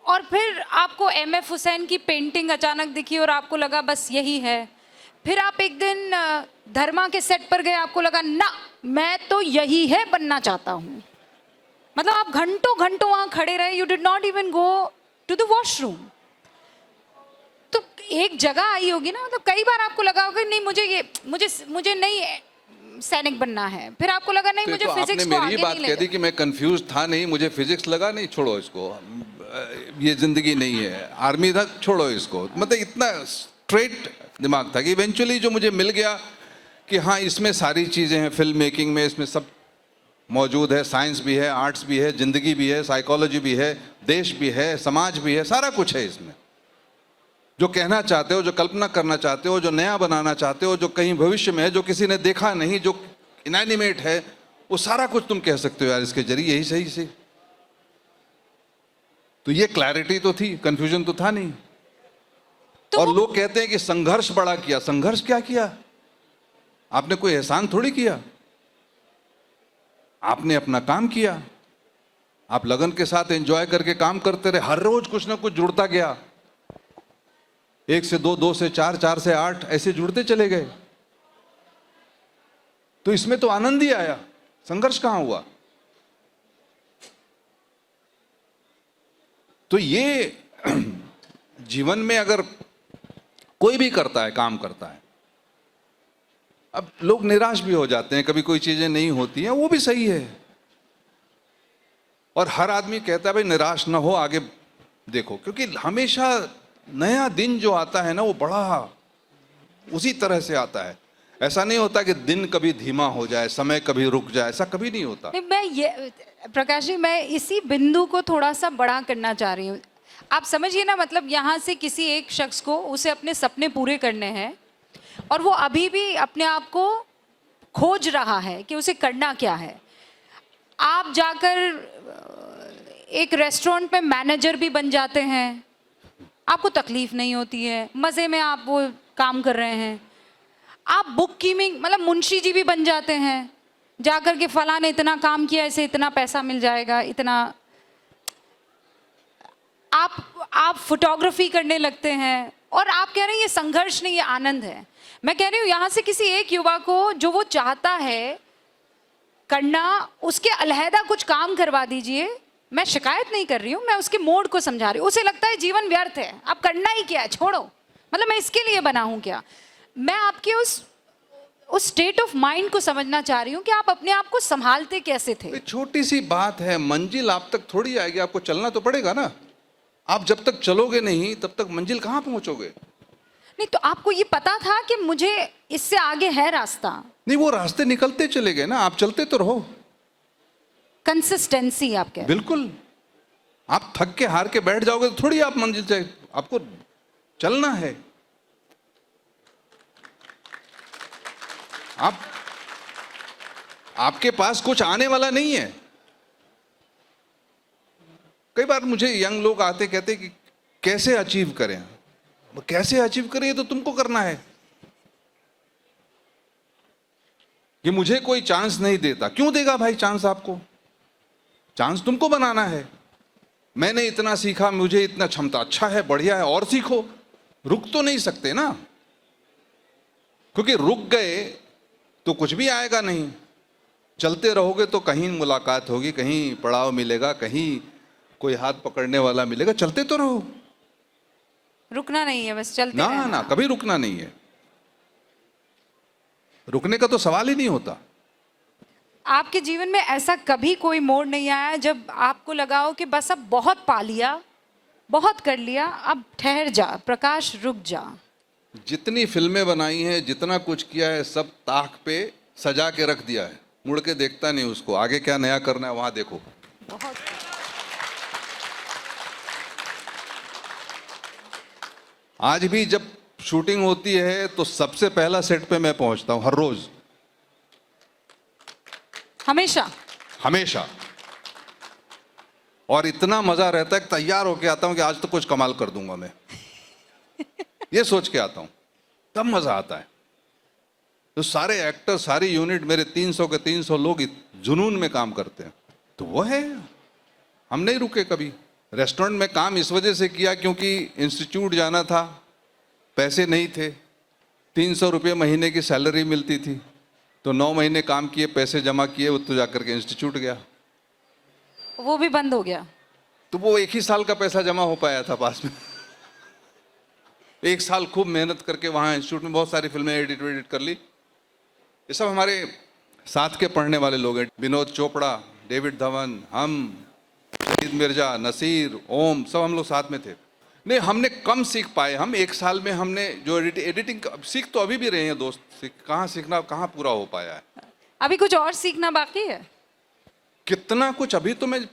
और फिर आपको एमएफ हुसैन की पेंटिंग अचानक दिखी और आपको लगा बस यही है। फिर आप एक दिन धर्मा के सेट पर गए, आपको लगा ना, मैं तो यही है बनना चाहता हूँ। मतलब आप घंटों घंटों वहाँ खड़े रहे, you did not even go to the washroom. तो एक जगह आई होगी ना, मतलब कई बार आपको लगा होगा नहीं मुझे नहीं सैनिक बनना है। फिर आपको लगा नहीं मुझे फिजिक्स को आगे नहीं लेगा। मेरी बात कह दी कि मैं कंफ्यूज था नहीं, मुझे फिजिक्स लगा नहीं, छोड़ो इसको, ये जिंदगी नहीं है, आर्मी था, छोड़ो इसको। मतलब इतना स्ट्रेट दिमाग था कि इवेंचुअली जो मुझे मिल गया कि हाँ इसमें सारी चीज़ें हैं, फिल्म मेकिंग में इसमें सब मौजूद है, साइंस भी है, आर्ट्स भी है, जिंदगी भी है, साइकोलॉजी भी है, देश भी है, समाज भी है, सारा कुछ है इसमें। जो कहना चाहते हो, जो कल्पना करना चाहते हो, जो नया बनाना चाहते हो, जो कहीं भविष्य में है, जो किसी ने देखा नहीं, जो इनएनिमेट है, वो सारा कुछ तुम कह सकते हो यार इसके जरिए, यही सही से। तो ये क्लैरिटी तो थी, कंफ्यूजन तो था नहीं। तो और लोग कहते हैं कि संघर्ष बड़ा किया। संघर्ष क्या किया? आपने कोई एहसान थोड़ी किया, आपने अपना काम किया। आप लगन के साथ एंजॉय करके काम करते रहे, हर रोज कुछ ना कुछ जुड़ता गया। 1 से 2, 2 से 4, 4 से 8, ऐसे जुड़ते चले गए। तो इसमें तो आनंद ही आया, संघर्ष कहां हुआ? तो ये जीवन में अगर कोई भी करता है, काम करता है, अब लोग निराश भी हो जाते हैं, कभी कोई चीजें नहीं होती हैं, वो भी सही है। और हर आदमी कहता है भाई निराश ना हो, आगे देखो, क्योंकि हमेशा नया दिन जो आता है ना, वो बड़ा उसी तरह से आता है। ऐसा नहीं होता कि दिन कभी धीमा हो जाए, समय कभी रुक जाए, ऐसा कभी नहीं होता। नहीं, मैं ये प्रकाश जी, मैं इसी बिंदु को थोड़ा सा बड़ा करना चाह रही हूँ। आप समझिए ना, मतलब यहाँ से किसी एक शख्स को उसे अपने सपने पूरे करने हैं और वो अभी भी अपने आप को खोज रहा है कि उसे करना क्या है। आप जाकर एक रेस्टोरेंट में मैनेजर भी बन जाते हैं, आपको तकलीफ नहीं होती है, मज़े में आप वो काम कर रहे हैं। आप बुक कीपिंग मतलब मुंशी जी भी बन जाते हैं, जाकर के फलां ने इतना काम किया, इसे इतना पैसा मिल जाएगा, इतना। आप फोटोग्राफी करने लगते हैं और आप कह रहे हैं ये संघर्ष नहीं, ये आनंद है। मैं कह रही हूँ यहाँ से किसी एक युवा को जो वो चाहता है करना, उसके अलहदा कुछ काम करवा दीजिए। मैं शिकायत नहीं कर रही हूँ, मैं उसके मोड को समझा रही हूँ। उसे लगता है जीवन व्यर्थ है, अब करना ही क्या है, छोड़ो, मतलब मैं इसके लिए बना हूँ क्या। मैं आपके उस स्टेट ऑफ माइंड को समझना चाह रही हूँ कि आप अपने आप को संभालते कैसे थे। छोटी सी बात है, मंजिल आप तक थोड़ी आएगी, आपको चलना तो पड़ेगा ना। आप जब तक चलोगे नहीं तब तक मंजिल कहाँ पहुंचोगे? नहीं, तो आपको ये पता था कि मुझे इससे आगे है रास्ता? नहीं, वो रास्ते निकलते चले गए ना, आप चलते तो रहो। कंसिस्टेंसी आप कह रहे हैं। बिल्कुल। आप थक के हार के बैठ जाओगे तो थोड़ी आप मंजिल से, आपको चलना है। आपके पास कुछ आने वाला नहीं है। कई बार मुझे यंग लोग आते कहते कि कैसे अचीव करें। कैसे अचीव करें, ये तो तुमको करना है। कि मुझे कोई चांस नहीं देता। क्यों देगा भाई चांस? आपको चांस तुमको बनाना है। मैंने इतना सीखा, मुझे इतना क्षमता, अच्छा है, बढ़िया है, और सीखो। रुक तो नहीं सकते ना, क्योंकि रुक गए तो कुछ भी आएगा नहीं। चलते रहोगे तो कहीं मुलाकात होगी, कहीं पड़ाव मिलेगा, कहीं कोई हाथ पकड़ने वाला मिलेगा। चलते तो रहो, रुकना नहीं है, बस चलते ना रहना। ना, कभी रुकना नहीं है। रुकने का तो सवाल ही नहीं होता। आपके जीवन में ऐसा कभी कोई मोड़ नहीं आया जब आपको लगा हो कि बस अब बहुत पा लिया, बहुत कर लिया, अब ठहर जा प्रकाश, रुक जा? जितनी फिल्में बनाई हैं, जितना कुछ किया है, सब ताक पे सजा के रख दिया है। मुड़ के देखता नहीं उसको, आगे क्या नया करना है वहां देखो। बहुत। आज भी जब शूटिंग होती है तो सबसे पहला सेट पे मैं पहुंचता हूं, हर रोज, हमेशा हमेशा। और इतना मजा रहता है कि तैयार होके आता हूं कि आज तो कुछ कमाल कर दूंगा मैं। ये सोच के आता हूं, तब मजा आता है। तो सारे एक्टर, सारी यूनिट, मेरे 300 के 300 लोग जुनून में काम करते हैं। तो वो है, हम नहीं रुके कभी। रेस्टोरेंट में काम इस वजह से किया क्योंकि इंस्टीट्यूट जाना था, पैसे नहीं थे, 300 रुपये महीने की सैलरी मिलती थी। तो 9 महीने काम किए, पैसे जमा किए, वो तो जाकर के इंस्टीट्यूट गया। वो भी बंद हो गया। तो वो 1 ही साल का पैसा जमा हो पाया था पास में। 1 साल खूब मेहनत करके वहाँ इंस्टीट्यूट में बहुत सारी फिल्में एडिट कर ली। ये सब हमारे साथ के पढ़ने वाले लोग हैं। विनोद चोपड़ा, डेविड धवन, हम, शहीद मिर्जा, नसीर, ओम, सब हम लोग साथ में थे। नहीं, हमने कम सीख पाए। हम 1 साल में हमने जो एडिटिंग सीख तो अभी भी रहे हैं दोस्त, कहाँ सीखना, कहाँ पूरा हो पाया है। अभी कुछ और सीखना बाकी है? कितना कुछ। अभी तो मैं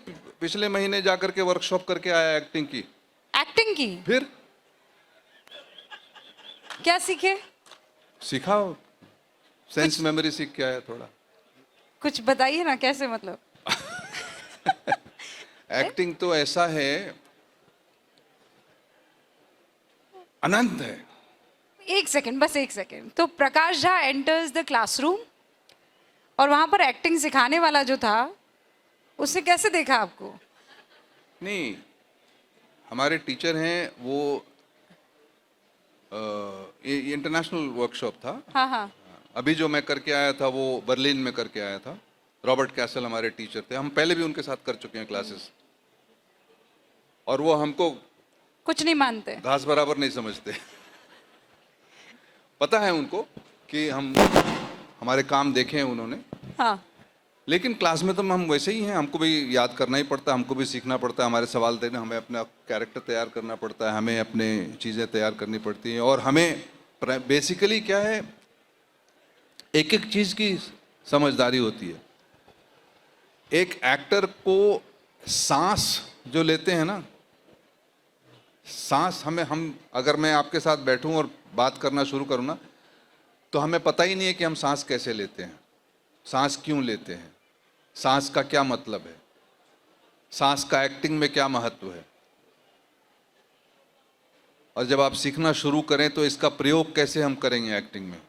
पिछले महीने जाकर के वर्कशॉप करके आया एक्टिंग की। एक्टिंग की? फिर क्या सीखे? सीखा, सेंस मेमोरी सीख के आया थोड़ा। कुछ बताइए ना, कैसे मतलब? एक्टिंग तो ऐसा है, अनंत है। एक सेकंड, बस एक सेकंड। तो Prakash Jha enters the classroom और वहां पर एक्टिंग सिखाने वाला जो था, उसने कैसे देखा आपको? नहीं, हमारे टीचर हैं वो, इंटरनेशनल वर्कशॉप था। हाँ हाँ। अभी जो मैं करके आया था वो बर्लिन में करके आया था। रॉबर्ट कैसल हमारे टीचर थे, हम पहले भी उनके साथ कर चुके हैं क्लासेस, और वो हमको कुछ नहीं मानते। घास बराबर नहीं समझते। पता है उनको कि हम हमारे काम देखे हैं उन्होंने, हाँ। लेकिन क्लास में तो हम वैसे ही हैं, हमको भी याद करना ही पड़ता है, हमको भी सीखना पड़ता है, हमारे सवाल देना, हमें अपना कैरेक्टर तैयार करना पड़ता है, हमें अपने चीज़ें तैयार करनी पड़ती हैं, और हमें बेसिकली क्या है, एक एक चीज़ की समझदारी होती है। एक एक्टर को सांस जो लेते हैं ना, सांस हम अगर मैं आपके साथ बैठूं और बात करना शुरू करूं ना, तो हमें पता ही नहीं है कि हम सांस कैसे लेते हैं, सांस क्यों लेते हैं, सांस का क्या मतलब है, सांस का एक्टिंग में क्या महत्व है। और जब आप सीखना शुरू करें तो इसका प्रयोग कैसे हम करेंगे एक्टिंग में,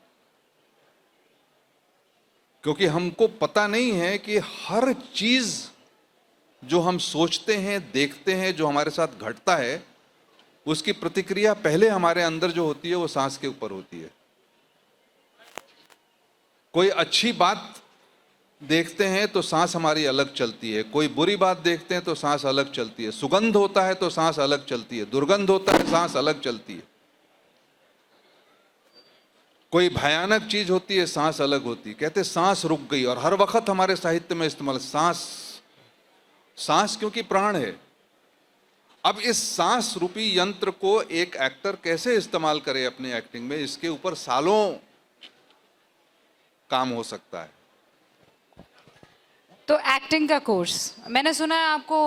क्योंकि हमको पता नहीं है कि हर चीज जो हम सोचते हैं, देखते हैं, जो हमारे साथ घटता है, उसकी प्रतिक्रिया पहले हमारे अंदर जो होती है वो सांस के ऊपर होती है। कोई अच्छी बात देखते हैं तो सांस हमारी अलग चलती है, कोई बुरी बात देखते हैं तो सांस अलग चलती है, सुगंध होता है तो सांस अलग चलती है, दुर्गंध होता है सांस अलग चलती है, कोई भयानक चीज होती है सांस अलग होती है। कहते सांस रुक गई, और हर वक्त हमारे साहित्य में इस्तेमाल सांस, सांस क्योंकि प्राण है। अब इस सांस रूपी यंत्र को एक एक्टर कैसे इस्तेमाल करे अपनी एक्टिंग में, इसके ऊपर सालों काम हो सकता है। तो एक्टिंग का कोर्स, मैंने सुना है आपको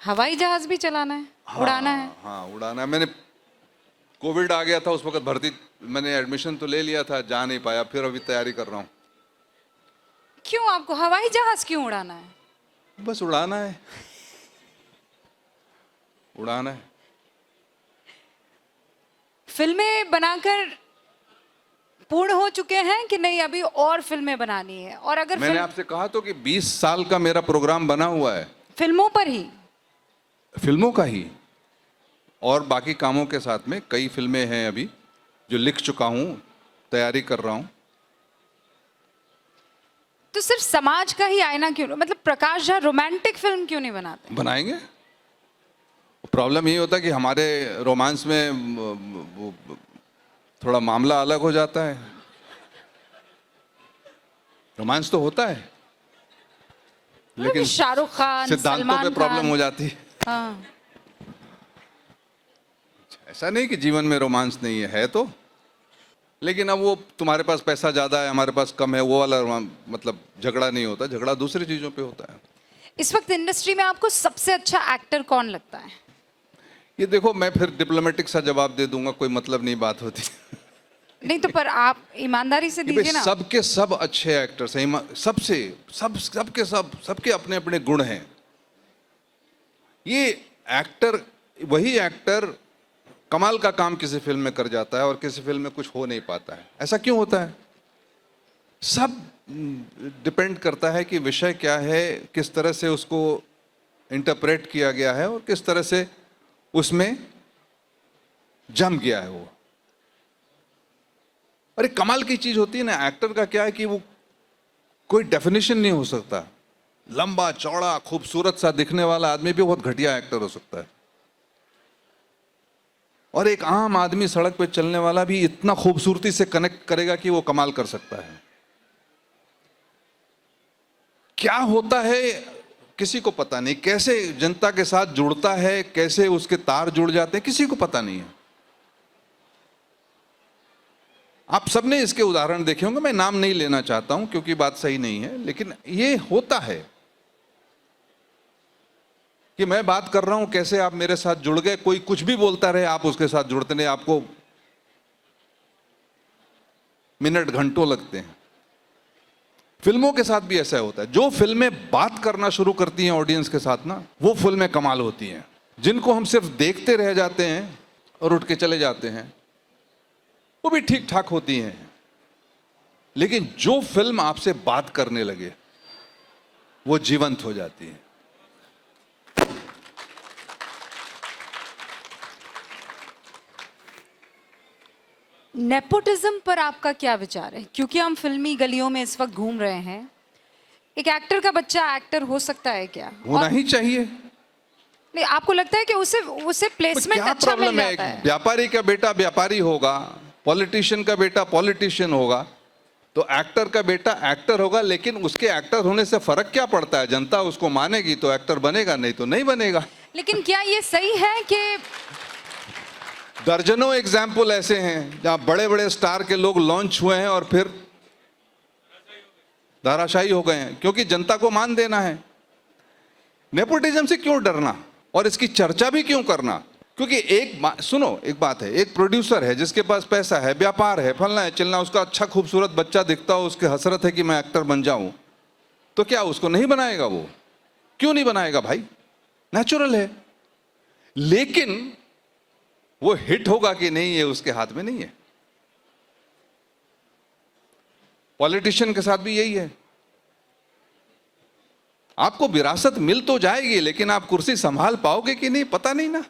हवाई जहाज भी चलाना है, उड़ाना है। हाँ, उड़ाना है। मैंने कोविड आ गया था उस वक्त, भर्ती मैंने एडमिशन तो ले लिया था, जा नहीं पाया, फिर अभी तैयारी कर रहा हूँ। क्यों आपको हवाई जहाज क्यों उड़ाना है? बस उड़ाना है, उड़ाना है। फिल्में बनाकर पूर्ण हो चुके हैं कि नहीं, अभी और फिल्में बनानी है? और अगर मैंने आपसे कहा तो कि 20 साल का मेरा प्रोग्राम बना हुआ है, फिल्मों पर ही, फिल्मों का ही, और बाकी कामों के साथ में कई फिल्में हैं अभी जो लिख चुका हूं, तैयारी कर रहा हूं। तो सिर्फ समाज का ही आईना क्यों, मतलब प्रकाश झा रोमांटिक फिल्म क्यों नहीं बनाते? बनाएंगे। प्रॉब्लम ये होता है कि हमारे रोमांस में थोड़ा मामला अलग हो जाता है। रोमांस तो होता है, लेकिन शाहरुख खान, सिद्धांतों सलमान पे प्रॉब्लम खान। हो जाती है। हाँ। ऐसा नहीं कि जीवन में रोमांस नहीं है तो, लेकिन अब वो तुम्हारे पास पैसा ज्यादा है, हमारे पास कम है, वो वाला मतलब झगड़ा नहीं होता, झगड़ा दूसरी चीजों पे होता है। इस वक्त इंडस्ट्री में आपको सबसे अच्छा एक्टर कौन लगता है? ये देखो, मैं फिर डिप्लोमेटिक सा जवाब दे दूंगा, कोई मतलब नहीं बात होती। नहीं तो पर आप ईमानदारी से कि दीजिए ना। सबके सब अच्छे एक्टर्स हैं, सबसे सबके अपने अपने गुण हैं। ये एक्टर, वही एक्टर कमाल का काम किसी फिल्म में कर जाता है और किसी फिल्म में कुछ हो नहीं पाता है। ऐसा क्यों होता है? सब डिपेंड करता है कि विषय क्या है, किस तरह से उसको इंटरप्रेट किया गया है और किस तरह से उसमें जम गया है वो। अरे कमाल की चीज होती है ना, एक्टर का क्या है कि वो कोई डेफिनेशन नहीं हो सकता। लंबा चौड़ा खूबसूरत सा दिखने वाला आदमी भी बहुत घटिया एक्टर हो सकता है, और एक आम आदमी सड़क पे चलने वाला भी इतना खूबसूरती से कनेक्ट करेगा कि वो कमाल कर सकता है। क्या होता है किसी को पता नहीं, कैसे जनता के साथ जुड़ता है, कैसे उसके तार जुड़ जाते हैं, किसी को पता नहीं है। आप सबने इसके उदाहरण देखे होंगे, मैं नाम नहीं लेना चाहता हूं क्योंकि बात सही नहीं है, लेकिन ये होता है कि मैं बात कर रहा हूं, कैसे आप मेरे साथ जुड़ गए, कोई कुछ भी बोलता रहे आप उसके साथ जुड़ते नहीं, आपको मिनट घंटों लगते हैं। फिल्मों के साथ भी ऐसा होता है, जो फिल्में बात करना शुरू करती हैं ऑडियंस के साथ ना, वो फिल्में कमाल होती हैं। जिनको हम सिर्फ देखते रह जाते हैं और उठ के चले जाते हैं, वो भी ठीक ठाक होती हैं, लेकिन जो फिल्म आपसे बात करने लगे वो जीवंत हो जाती है। नेपोटिज्म पर आपका क्या विचार है? क्योंकि हम फिल्मी गलियों में इस वक्त घूम रहे हैं, एक एक्टर का बच्चा एक्टर हो सकता है क्या? होना ही चाहिए। नहीं, आपको लगता है कि उसे उसे तो प्लेसमेंट क्या अच्छा मिल प्रॉब्लम है? जाता है? व्यापारी का बेटा व्यापारी होगा, पॉलिटिशियन का बेटा पॉलिटिशियन होगा, तो एक्टर का बेटा एक्टर होगा, लेकिन उसके एक्टर होने से फर्क क्या पड़ता है? जनता उसको मानेगी तो एक्टर बनेगा, नहीं तो नहीं बनेगा। लेकिन क्या ये सही है कि दर्जनों एग्जाम्पल ऐसे हैं जहां बड़े बड़े स्टार के लोग लॉन्च हुए हैं और फिर धाराशायी हो गए हैं, क्योंकि जनता को मान देना है। नेपोटिज्म से क्यों डरना और इसकी चर्चा भी क्यों करना? क्योंकि सुनो, एक बात है, एक प्रोड्यूसर है जिसके पास पैसा है, व्यापार है, फलना है चिलना, उसका अच्छा खूबसूरत बच्चा दिखता हो, उसकी हसरत है कि मैं एक्टर बन जाऊं, तो क्या उसको नहीं बनाएगा? वो क्यों नहीं बनाएगा भाई? नेचुरल है। लेकिन वो हिट होगा कि नहीं, ये उसके हाथ में नहीं है। पॉलिटिशियन के साथ भी यही है। आपको विरासत मिल तो जाएगी, लेकिन आप कुर्सी संभाल पाओगे कि नहीं, पता नहीं ना।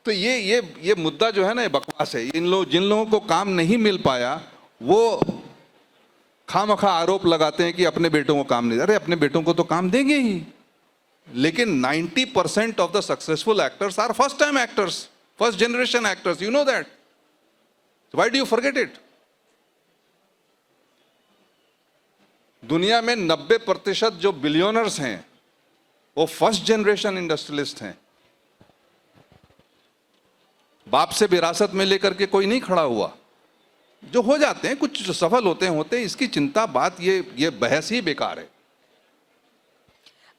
तो ये मुद्दा जो है ना, ये बकवास है। जिन लोगों को काम नहीं मिल पाया, वो खामखा आरोप लगाते हैं कि अपने बेटों को काम नहीं। अरे अपने बेटों को तो काम देंगे ही, लेकिन 90% of the successful actors are first time actors, first generation actors, you know that. Why do you forget it? दुनिया में 90% जो बिलियनर्स हैं वो फर्स्ट जनरेशन इंडस्ट्रियलिस्ट हैं। बाप से विरासत में लेकर के कोई नहीं खड़ा हुआ। जो हो जाते हैं, कुछ जो सफल होते हैं, इसकी चिंता बात, ये बहस ही बेकार है।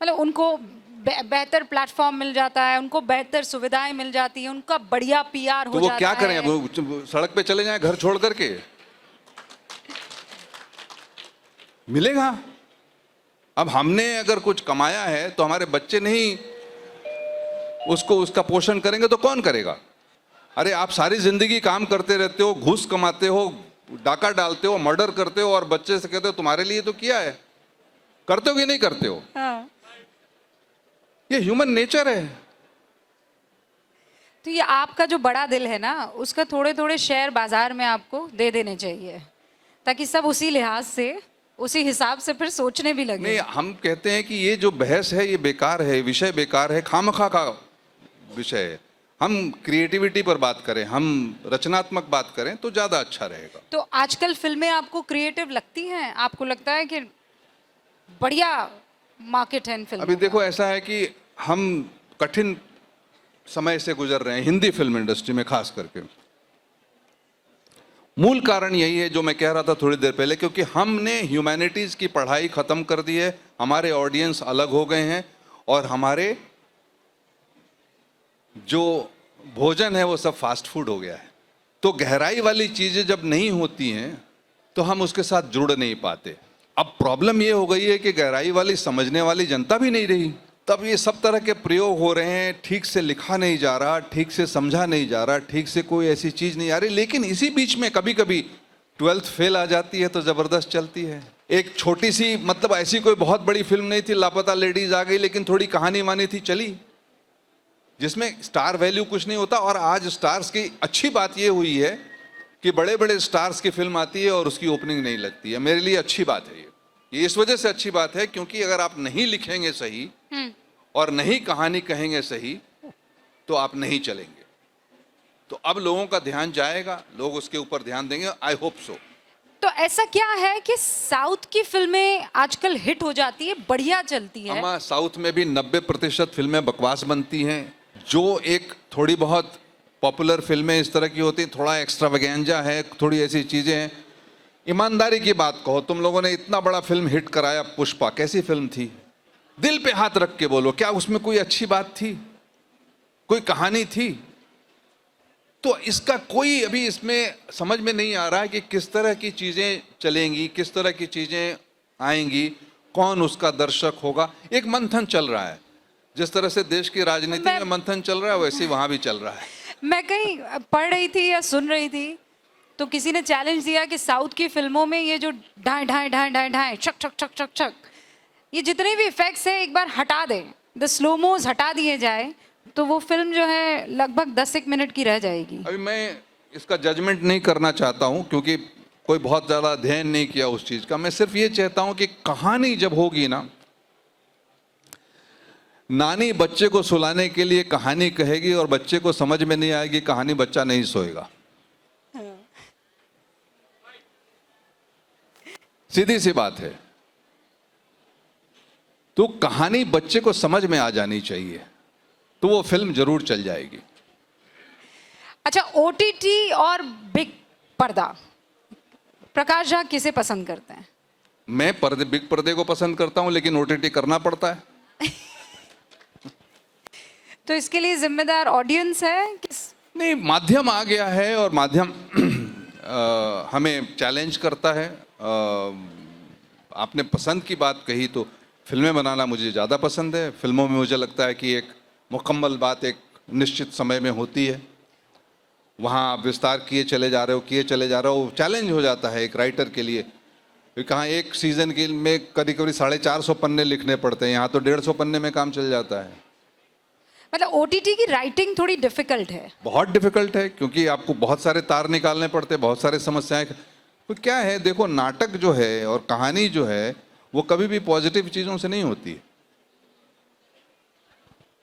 मतलब उनको बेहतर प्लेटफॉर्म मिल जाता है, उनको बेहतर सुविधाएं मिल जाती हैं, उनका बढ़िया पीआर हो तो वो जाता क्या है। करें? अब सड़क पे चले जाएं घर छोड़ करके? मिलेगा। अब हमने अगर कुछ कमाया है तो हमारे बच्चे नहीं उसका पोषण करेंगे तो कौन करेगा? अरे आप सारी जिंदगी काम करते रहते हो, घूस कमाते हो, डाका डालते हो, मर्डर करते हो, और बच्चे से कहते हो तुम्हारे लिए तो किया है। करते हो कि नहीं करते हो? हाँ। ये ह्यूमन नेचर है। तो ये आपका जो बड़ा दिल है ना, उसका थोड़े थोड़े शेयर बाजार में आपको दे देने चाहिए, ताकि सब उसी लिहाज से, उसी हिसाब से फिर सोचने भी लगे। नहीं, हम कहते हैं कि ये जो बहस है ये बेकार है, विषय बेकार है, खामखा का विषय है। हम क्रिएटिविटी पर बात करें, हम रचनात्मक बात करें तो ज्यादा अच्छा रहेगा। तो आजकल फिल्में आपको क्रिएटिव लगती हैं? आपको लगता है कि बढ़िया मार्केट है इन फिल्मों अभी का? देखो, ऐसा है कि हम कठिन समय से गुजर रहे हैं हिंदी फिल्म इंडस्ट्री में खास करके। मूल कारण यही है जो मैं कह रहा था थोड़ी देर पहले, क्योंकि हमने ह्यूमैनिटीज की पढ़ाई खत्म कर दी है, हमारे ऑडियंस अलग हो गए हैं, और हमारे जो भोजन है वो सब फास्ट फूड हो गया है। तो गहराई वाली चीजें जब नहीं होती हैं तो हम उसके साथ जुड़ नहीं पाते। अब प्रॉब्लम ये हो गई है कि गहराई वाली समझने वाली जनता भी नहीं रही, तब ये सब तरह के प्रयोग हो रहे हैं। ठीक से लिखा नहीं जा रहा, ठीक से समझा नहीं जा रहा, ठीक से कोई ऐसी चीज नहीं आ रही। लेकिन इसी बीच में कभी कभी 12th फेल आ जाती है तो जबरदस्त चलती है। एक छोटी सी, मतलब ऐसी कोई बहुत बड़ी फिल्म नहीं थी, लापता लेडीज आ गई, लेकिन थोड़ी कहानी वानी थी, चली, जिसमें स्टार वैल्यू कुछ नहीं होता। और आज स्टार्स की अच्छी बात यह हुई है कि बड़े बड़े स्टार्स की फिल्म आती है और उसकी ओपनिंग नहीं लगती है। मेरे लिए अच्छी बात है ये इस वजह से अच्छी बात है क्योंकि अगर आप नहीं लिखेंगे सही और नहीं कहानी कहेंगे सही तो आप नहीं चलेंगे। तो अब लोगों का ध्यान जाएगा, लोग उसके ऊपर ध्यान देंगे, आई होप सो। तो ऐसा क्या है कि साउथ की फिल्में आजकल हिट हो जाती है, बढ़िया चलती है? हमारे साउथ में भी 90% फिल्में बकवास बनती हैं। जो एक थोड़ी बहुत पॉपुलर फिल्में इस तरह की होती हैं, थोड़ा एक्स्ट्रावेगेंजा है, थोड़ी ऐसी चीजें हैं। ईमानदारी की बात कहो, तुम लोगों ने इतना बड़ा फिल्म हिट कराया, पुष्पा कैसी फिल्म थी? दिल पे हाथ रख के बोलो, क्या उसमें कोई अच्छी बात थी, कोई कहानी थी? तो इसका कोई अभी इसमें समझ में नहीं आ रहा है कि किस तरह की चीजें चलेंगी, किस तरह की चीजें आएंगी, कौन उसका दर्शक होगा। एक मंथन चल रहा है, जिस तरह से देश की राजनीति में मंथन चल रहा है वैसे ही वहां भी चल रहा है। मैं कहीं पढ़ रही थी या सुन रही थी तो किसी ने चैलेंज दिया कि साउथ की फिल्मों में ये जो ढाई ढाई ढाई ढाई ढाई छक छक छक छक छक, ये जितने भी इफेक्ट्स है एक बार हटा दें, द स्लोमोज हटा दिए जाए तो वो फिल्म जो है लगभग 10 मिनट की रह जाएगी। अभी मैं इसका जजमेंट नहीं करना चाहता हूं क्योंकि कोई बहुत ज़्यादा अध्ययन नहीं किया उस चीज़ का। मैं सिर्फ ये चाहता हूं कि कहानी जब होगी ना, नानी बच्चे को सुलाने के लिए कहानी कहेगी और बच्चे को समझ में नहीं आएगी कहानी, बच्चा नहीं सोएगा। सीधी सी बात है। तो कहानी बच्चे को समझ में आ जानी चाहिए, तो वो फिल्म जरूर चल जाएगी। अच्छा, ओटीटी और बिग पर्दा, प्रकाश झा किसे पसंद करते हैं? मैं बिग पर्दे को पसंद करता हूं, लेकिन ओटीटी करना पड़ता है। तो इसके लिए जिम्मेदार ऑडियंस है किस? नहीं, माध्यम आ गया है और माध्यम हमें चैलेंज करता है। आपने पसंद की बात कही, तो फिल्में बनाना मुझे ज़्यादा पसंद है। फिल्मों में मुझे लगता है कि एक मुकम्मल बात एक निश्चित समय में होती है, वहाँ आप विस्तार किए चले जा रहे हो, चैलेंज हो जाता है एक राइटर के लिए। कहाँ एक सीज़न के में कभी 450 पन्ने लिखने पड़ते हैं, यहाँ तो 150 पन्ने में काम चल जाता है। मतलब ओटीटी की राइटिंग थोड़ी डिफिकल्ट है? बहुत डिफिकल्ट है, क्योंकि आपको बहुत सारे तार निकालने पड़ते हैं, बहुत सारे समस्याएं। तो क्या है, देखो, नाटक जो है और कहानी जो है वो कभी भी पॉजिटिव चीज़ों से नहीं होती है,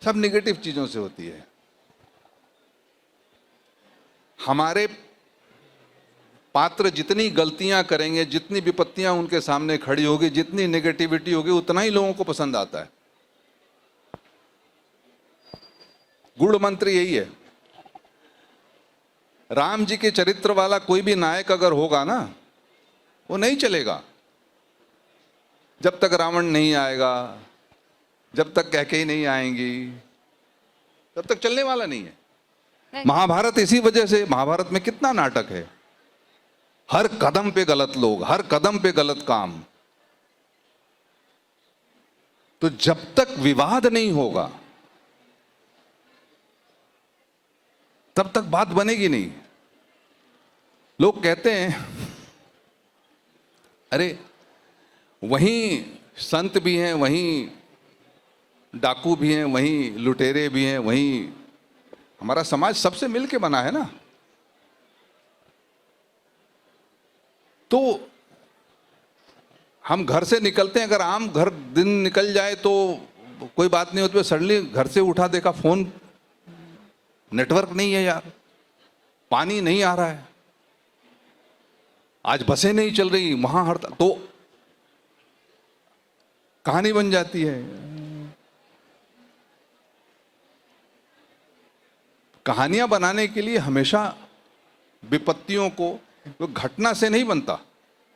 सब निगेटिव चीज़ों से होती है। हमारे पात्र जितनी गलतियां करेंगे, जितनी विपत्तियां उनके सामने खड़ी होगी, जितनी नेगेटिविटी होगी, उतना ही लोगों को पसंद आता है। गूढ़ मंत्र यही है। राम जी के चरित्र वाला कोई भी नायक अगर होगा ना, वो नहीं चलेगा जब तक रावण नहीं आएगा, जब तक कैकेयी नहीं आएंगी, तब तक चलने वाला नहीं है। महाभारत इसी वजह से, महाभारत में कितना नाटक है, हर कदम पे गलत लोग, हर कदम पे गलत काम। तो जब तक विवाद नहीं होगा तब तक बात बनेगी नहीं। लोग कहते हैं अरे वहीं संत भी हैं, वहीं डाकू भी हैं, वहीं लुटेरे भी हैं, वहीं हमारा समाज सबसे मिलके बना है ना। तो हम घर से निकलते हैं, अगर आम घर दिन निकल जाए तो कोई बात नहीं होती, सडनली घर से उठा देखा फोन नेटवर्क नहीं है यार, पानी नहीं आ रहा है, आज बसें नहीं चल रही, वहां हड़ताल, तो कहानी बन जाती है। कहानियां बनाने के लिए हमेशा विपत्तियों को, तो घटना से नहीं बनता,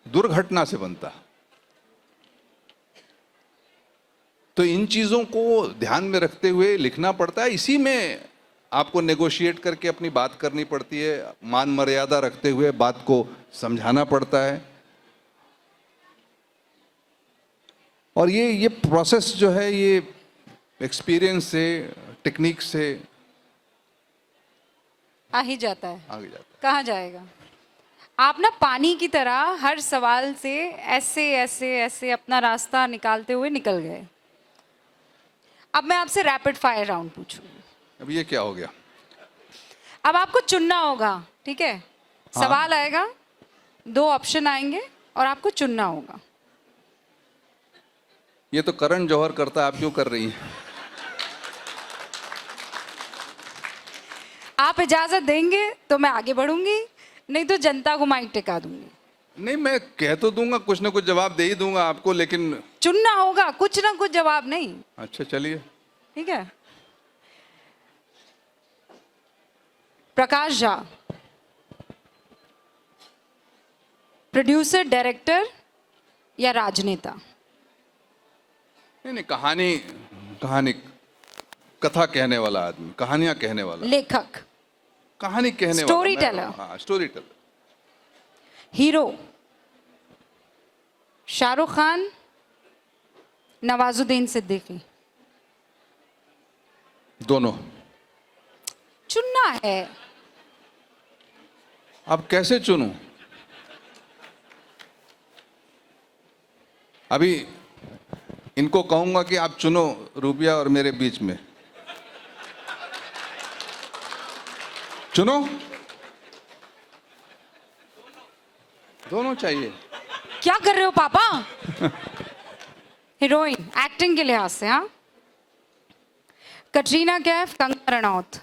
दुर्घटना से बनता। तो इन चीजों को ध्यान में रखते हुए लिखना पड़ता है। इसी में आपको नेगोशिएट करके अपनी बात करनी पड़ती है, मान मर्यादा रखते हुए बात को समझाना पड़ता है। और ये प्रोसेस जो है, ये एक्सपीरियंस से, टेक्निक से आ ही जाता है, आगे जाता है। कहाँ जाएगा। आप ना पानी की तरह हर सवाल से ऐसे ऐसे ऐसे अपना रास्ता निकालते हुए निकल गए। अब मैं आपसे रैपिड फायर राउंड पूछूंगी। अब ये क्या हो गया? अब आपको चुनना होगा, ठीक है? सवाल आएगा, 2 ऑप्शन आएंगे और आपको चुनना होगा। ये तो करण जौहर करता है, आप क्यों कर रही हैं? आप इजाजत देंगे तो मैं आगे बढ़ूंगी, नहीं तो जनता को माइक टिका दूंगी। नहीं, मैं कह तो दूंगा, कुछ ना कुछ जवाब दे ही दूंगा आपको, लेकिन चुनना होगा, कुछ ना कुछ जवाब नहीं। अच्छा चलिए, ठीक है। प्रकाश झा, प्रोड्यूसर, डायरेक्टर या राजनेता? नहीं, कहानी कथा कहने वाला आदमी, कहानियां कहने वाला, लेखक, कहानी कहने वाला, स्टोरी टेलर। हाँ, story teller. Hero, Shahrukh Khan, Nawazuddin Siddiqui? दोनों। चुनना है। अब कैसे चुनूं? अभी इनको कहूंगा कि आप चुनो रूबिया और मेरे बीच में, चुनो। दोनों चाहिए। क्या कर रहे हो पापा? हीरोइन एक्टिंग के लिहाज से, हाँ? कटरीना कैफ, कंगना रनौत।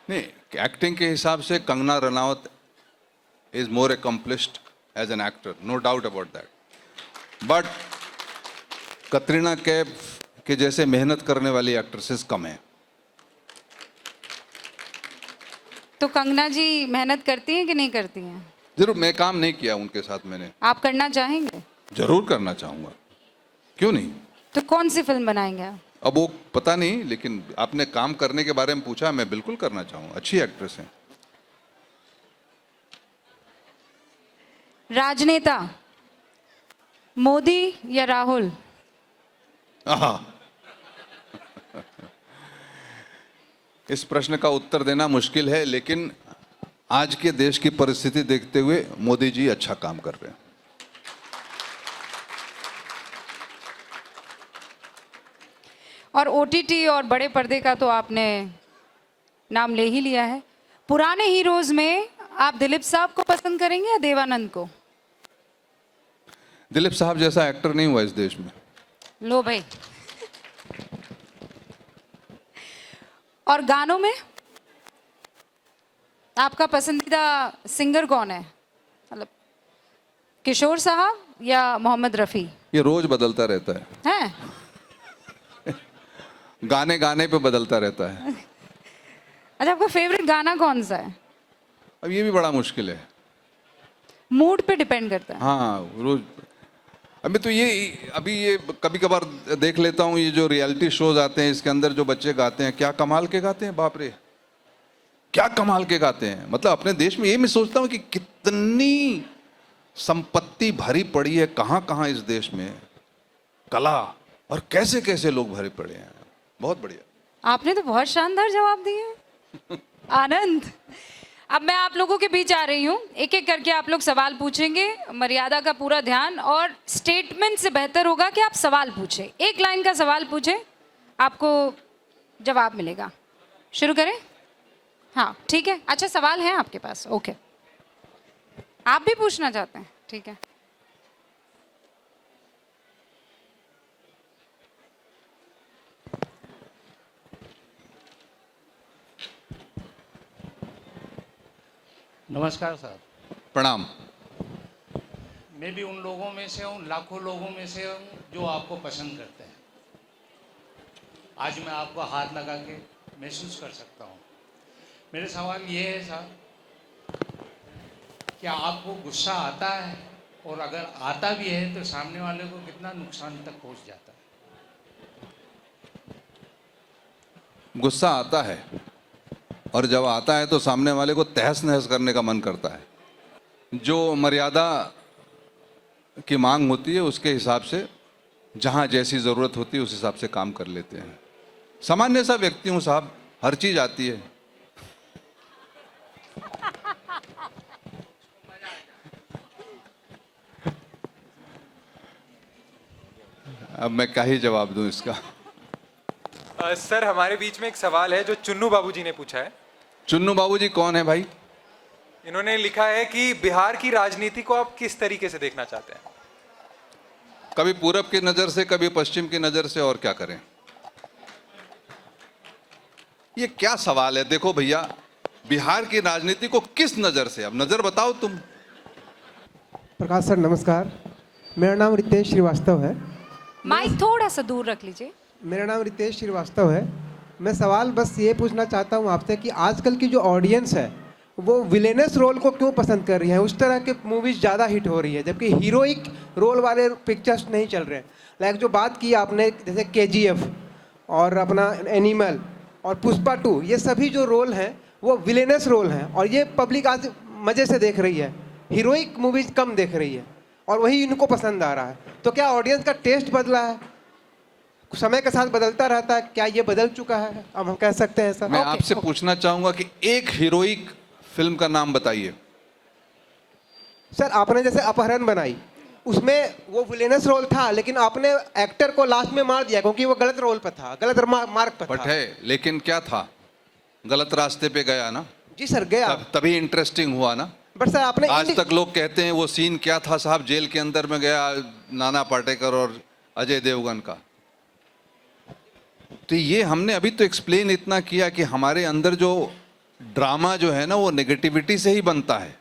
नहीं, एक्टिंग के हिसाब से Kangana Ranaut is more accomplished as an actor, no doubt about that, but Katrina Kaif के जैसे मेहनत करने वाली एक्ट्रेसेस कम है। तो कंगना जी मेहनत करती हैं कि नहीं करती हैं? जरूर, मैं काम नहीं किया उनके साथ मैंने। आप करना चाहेंगे? जरूर करना चाहूंगा, क्यों नहीं। तो कौन सी फिल्म बनाएंगे आप? अब वो पता नहीं, लेकिन आपने काम करने के बारे में पूछा, मैं बिल्कुल करना चाहूंगा। अच्छी एक्ट्रेस हैं। राजनेता मोदी या राहुल? आहा। इस प्रश्न का उत्तर देना मुश्किल है, लेकिन आज के देश की परिस्थिति देखते हुए मोदी जी अच्छा काम कर रहे हैं। और ओटीटी और बड़े पर्दे का तो आपने नाम ले ही लिया है। पुराने हीरोज में आप दिलीप साहब को पसंद करेंगे या देवानंद को? दिलीप साहब जैसा एक्टर नहीं हुआ इस देश में। लो भाई। और गानों में आपका पसंदीदा सिंगर कौन है? मतलब किशोर साहब या मोहम्मद रफ़ी? ये रोज बदलता रहता है, हैं? गाने गाने पे बदलता रहता है। अच्छा, आपका फेवरेट गाना कौन सा है? अब ये भी बड़ा मुश्किल है, मूड पे डिपेंड करता है। हाँ रोज। अभी ये कभी कभार देख लेता हूँ, ये जो रियलिटी शोज आते हैं इसके अंदर जो बच्चे गाते हैं, क्या कमाल के गाते हैं, बाप रे क्या कमाल के गाते हैं। मतलब अपने देश में ये मैं सोचता हूँ कि कितनी संपत्ति भरी पड़ी है, कहाँ कहाँ इस देश में कला, और कैसे कैसे लोग भरे पड़े हैं। बहुत बढ़िया। आपने तो बहुत शानदार जवाब दिए। आनंद, अब मैं आप लोगों के बीच आ रही हूँ, एक एक करके आप लोग सवाल पूछेंगे, मर्यादा का पूरा ध्यान, और स्टेटमेंट से बेहतर होगा कि आप सवाल पूछें। एक लाइन का सवाल पूछें, आपको जवाब मिलेगा। शुरू करें? हाँ ठीक है। अच्छा, सवाल है आपके पास? ओके। आप भी पूछना चाहते हैं? ठीक है। नमस्कार सर। प्रणाम। मैं भी उन लोगों में से हूँ, लाखों लोगों में से हूँ जो आपको पसंद करते हैं। आज मैं आपको हाथ लगा के महसूस कर सकता हूँ। मेरे सवाल ये है साहब, क्या आपको गुस्सा आता है, और अगर आता भी है तो सामने वाले को कितना नुकसान तक पहुँच जाता है? गुस्सा आता है, और जब आता है तो सामने वाले को तहस नहस करने का मन करता है। जो मर्यादा की मांग होती है उसके हिसाब से, जहाँ जैसी ज़रूरत होती है उस हिसाब से काम कर लेते हैं। सामान्य सा व्यक्ति हूँ साहब, हर चीज़ आती है। अब मैं क्या ही जवाब दूं इसका। सर, हमारे बीच में एक सवाल है जो चुन्नू बाबूजी ने पूछा है। चुन्नू बाबूजी कौन है भाई? इन्होंने लिखा है कि बिहार की राजनीति को आप किस तरीके से देखना चाहते हैं? कभी पूरब की नजर से, कभी पश्चिम की नजर से, और क्या करें। ये क्या सवाल है? देखो भैया, बिहार की राजनीति को किस नजर से, अब नजर बताओ तुम। प्रकाश सर नमस्कार, मेरा नाम रितेश श्रीवास्तव है। माइक थोड़ा सा दूर रख लीजिए। मेरा नाम रितेश श्रीवास्तव है। मैं सवाल बस ये पूछना चाहता हूँ आपसे कि आजकल की जो ऑडियंस है वो विलेनस रोल को क्यों पसंद कर रही है? उस तरह के मूवीज़ ज़्यादा हिट हो रही है, जबकि हीरोइक रोल वाले पिक्चर्स नहीं चल रहे हैं। लाइक जो बात की आपने, जैसे KGF और अपना एनिमल और पुष्पा 2, ये सभी जो रोल हैं वो विलेनस रोल हैं, और ये पब्लिक आज मज़े से देख रही है। हीरोइक मूवीज़ कम देख रही है, और वही इनको पसंद आ रहा है। तो क्या ऑडियंस का टेस्ट बदला है? समय के साथ बदलता रहता है, क्या ये बदल चुका है? अब हम कह सकते हैं सर। मैं आपसे पूछना चाहूंगा कि एक हीरोइक फिल्म का नाम बताइए। सर आपने जैसे अपहरण बनाई, उसमें वो विलेनस रोल था, लेकिन आपने एक्टर को लास्ट में मार दिया क्योंकि वो गलत रोल पर था, गलत मार्ग पर बट था। है, लेकिन क्या था, गलत रास्ते पे गया ना। जी सर गया। तभी इंटरेस्टिंग हुआ ना। बट सर आपने आज तक लोग कहते हैं वो सीन क्या था साहब, जेल के अंदर में गया नाना पाटेकर और अजय देवगन का। तो ये हमने अभी तो एक्सप्लेन इतना किया कि हमारे अंदर जो ड्रामा जो है ना वो नेगेटिविटी से ही बनता है।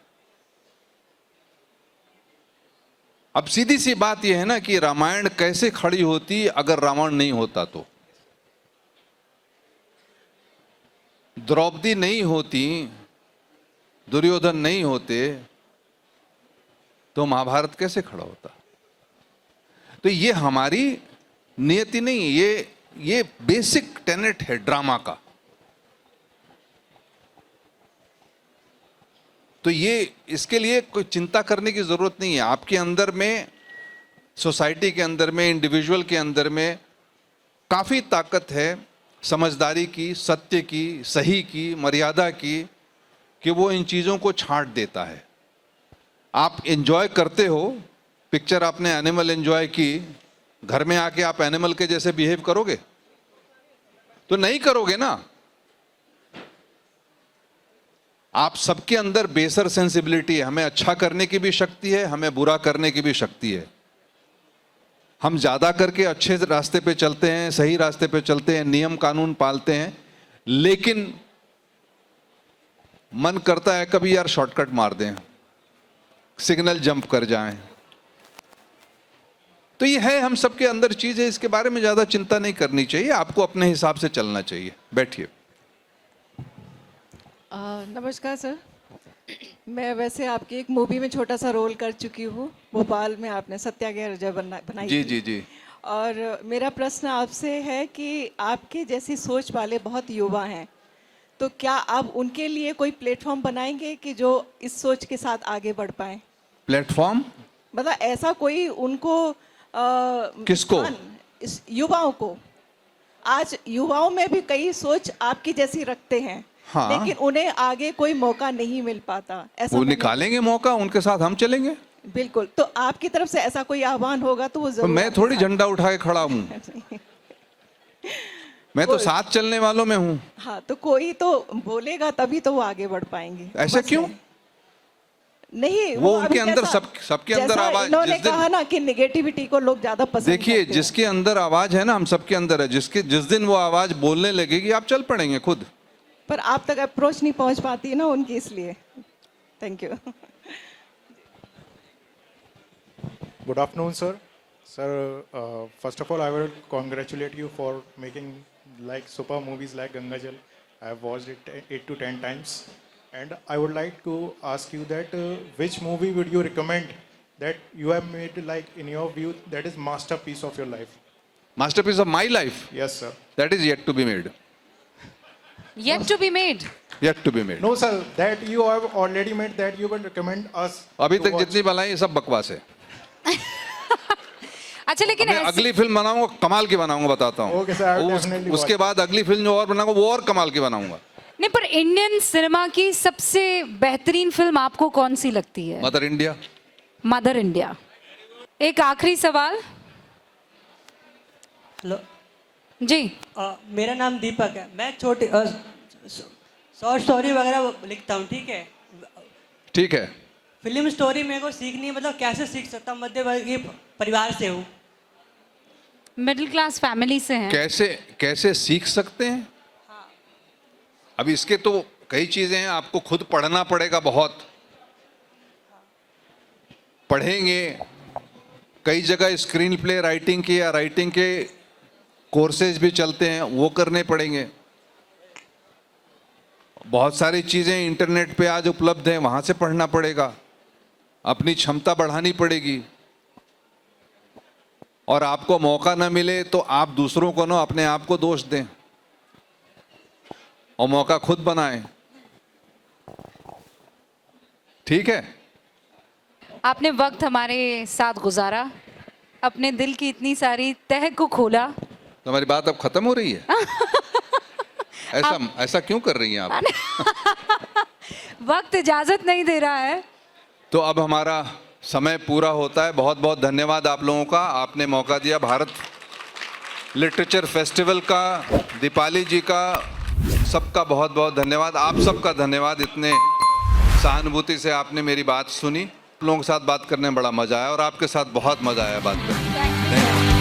अब सीधी सी बात यह है ना कि रामायण कैसे खड़ी होती अगर रावण नहीं होता तो, द्रौपदी नहीं होती, दुर्योधन नहीं होते तो महाभारत कैसे खड़ा होता। तो ये हमारी नियति नहीं, ये बेसिक टेनेट है ड्रामा का। तो ये इसके लिए कोई चिंता करने की जरूरत नहीं है। आपके अंदर में, सोसाइटी के अंदर में, इंडिविजुअल के अंदर में काफी ताकत है समझदारी की, सत्य की, सही की, मर्यादा की, कि वो इन चीजों को छांट देता है। आप एंजॉय करते हो पिक्चर, आपने एनिमल एंजॉय की, घर में आके आप एनिमल के जैसे बिहेव करोगे तो नहीं करोगे ना। आप सबके अंदर बेसर सेंसिबिलिटी है, हमें अच्छा करने की भी शक्ति है, हमें बुरा करने की भी शक्ति है। हम ज्यादा करके अच्छे रास्ते पे चलते हैं, सही रास्ते पे चलते हैं, नियम कानून पालते हैं, लेकिन मन करता है कभी यार शॉर्टकट मार दें, सिग्नल जंप कर जाएं। तो ये है हम सबके अंदर चीज है, इसके बारे में ज्यादा चिंता नहीं करनी चाहिए, आपको अपने हिसाब से चलना चाहिए। बैठिए। नमस्कार सर, मैं वैसे आपकी एक मूवी में छोटा सा रोल कर चुकी हूँ, भोपाल में आपने सत्याग्रह रजय बनाई जी थी। जी जी। और मेरा प्रश्न आपसे है कि आपके जैसी सोच वाले बहुत युवा हैं, तो क्या आप उनके लिए कोई प्लेटफॉर्म बनाएंगे कि जो इस सोच के साथ आगे बढ़ पाए? प्लेटफॉर्म मतलब ऐसा कोई उनको किसको? इस युवाओं को। आज युवाओं में भी कई सोच आपकी जैसी रखते हैं, हाँ। लेकिन उन्हें आगे कोई मौका नहीं मिल पाता। ऐसा वो बने- निकालेंगे मौका, उनके साथ हम चलेंगे। बिल्कुल। तो आपकी तरफ से ऐसा कोई आह्वान होगा तो वो तो जरूर मैं आपके थोड़ी साथ- झंडा उठा के खड़ा हूं, मैं तो साथ चलने वालों में हूं। हाँ, तो कोई तो बोलेगा तभी तो वो आगे बढ़ पाएंगे। ऐसा बस क्यों? है। नहीं, वो अभी उनके अंदर जैसा- सबके अंदर जैसा आवाज, इन्होंने जिस दिन कहा ना कि नेगेटिविटी को लोग ज्यादा पसंद देखिए, करते हैं। जिसके अंदर आवाज है ना, हम सबके अंदर है, जिस दिन वो आवाज बोलने लगेगी आप चल पड़ेंगे खुद। पर आप तक अप्रोच नहीं पहुंच पाती है ना उनकी, इसलिए। Thank you. Good afternoon, sir. Sir, first of all, I will congratulate you for making like super movies like Ganga Jal. I have watched it 8 to 10 times, and I would like to ask you that which movie would you recommend that you have made, like in your view, that is masterpiece of your life? Masterpiece of my life, Yes, sir. that is yet to be made. Yet to be made. Yet to be made. No, sir. That you have already made. That you will recommend us. अभी to तक watch. जितनी बनाई सब बकवास है। अच्छा, लेकिन मैं ऐसे- अगली फिल्म बनाऊंगा, कमाल की बनाऊंगा, बताता हूँ। Okay, sir, I will definitely उसके watch. बाद अगली फिल्म जो और बनाऊंगा वो और कमाल की बनाऊंगा। नहीं, पर इंडियन सिनेमा की सबसे बेहतरीन फिल्म आपको कौन सी लगती है? Mother India. Mother India. एक आखिरी सवाल। हेलो, जी। मेरा नाम दीपक है। मैं छोटी शॉर्ट स्टोरी वगैरह लिखता हूँ, ठीक है। ठीक है। फिल्म स्टोरी मेरे को सीखनी है, मतलब कैसे सीख सकता हूँ? मध्यवर्गीय परिवार से हूँ। मिडिल क्लास फैमिली से हैं। कैसे सीख सकते हैं? अब इसके तो कई चीजें हैं, आपको खुद पढ़ना पड़ेगा, बहुत पढ़ेंगे। कई जगह स्क्रीन प्ले राइटिंग के या राइटिंग के कोर्सेज भी चलते हैं, वो करने पड़ेंगे। बहुत सारी चीजें इंटरनेट पे आज उपलब्ध हैं, वहां से पढ़ना पड़ेगा, अपनी क्षमता बढ़ानी पड़ेगी। और आपको मौका ना मिले तो आप दूसरों को ना अपने आप को दोष दें और मौका खुद बनाएं। ठीक है? आपने वक्त हमारे साथ गुजारा, अपने दिल की इतनी सारी तह को खोला। तुम्हारी बात अब खत्म हो रही है? ऐसा क्यों कर रही हैं आप? वक्त इजाजत नहीं दे रहा है। तो अब हमारा समय पूरा होता है। बहुत बहुत धन्यवाद आप लोगों का, आपने मौका दिया। भारत लिटरेचर फेस्टिवल का, दीपाली जी का, सबका बहुत बहुत धन्यवाद। आप सबका धन्यवाद, इतने सहानुभूति से आपने मेरी बात सुनी। लोगों के साथ बात करने में बड़ा मजा आया और आपके साथ बहुत मजा आया बात करने। Thank you.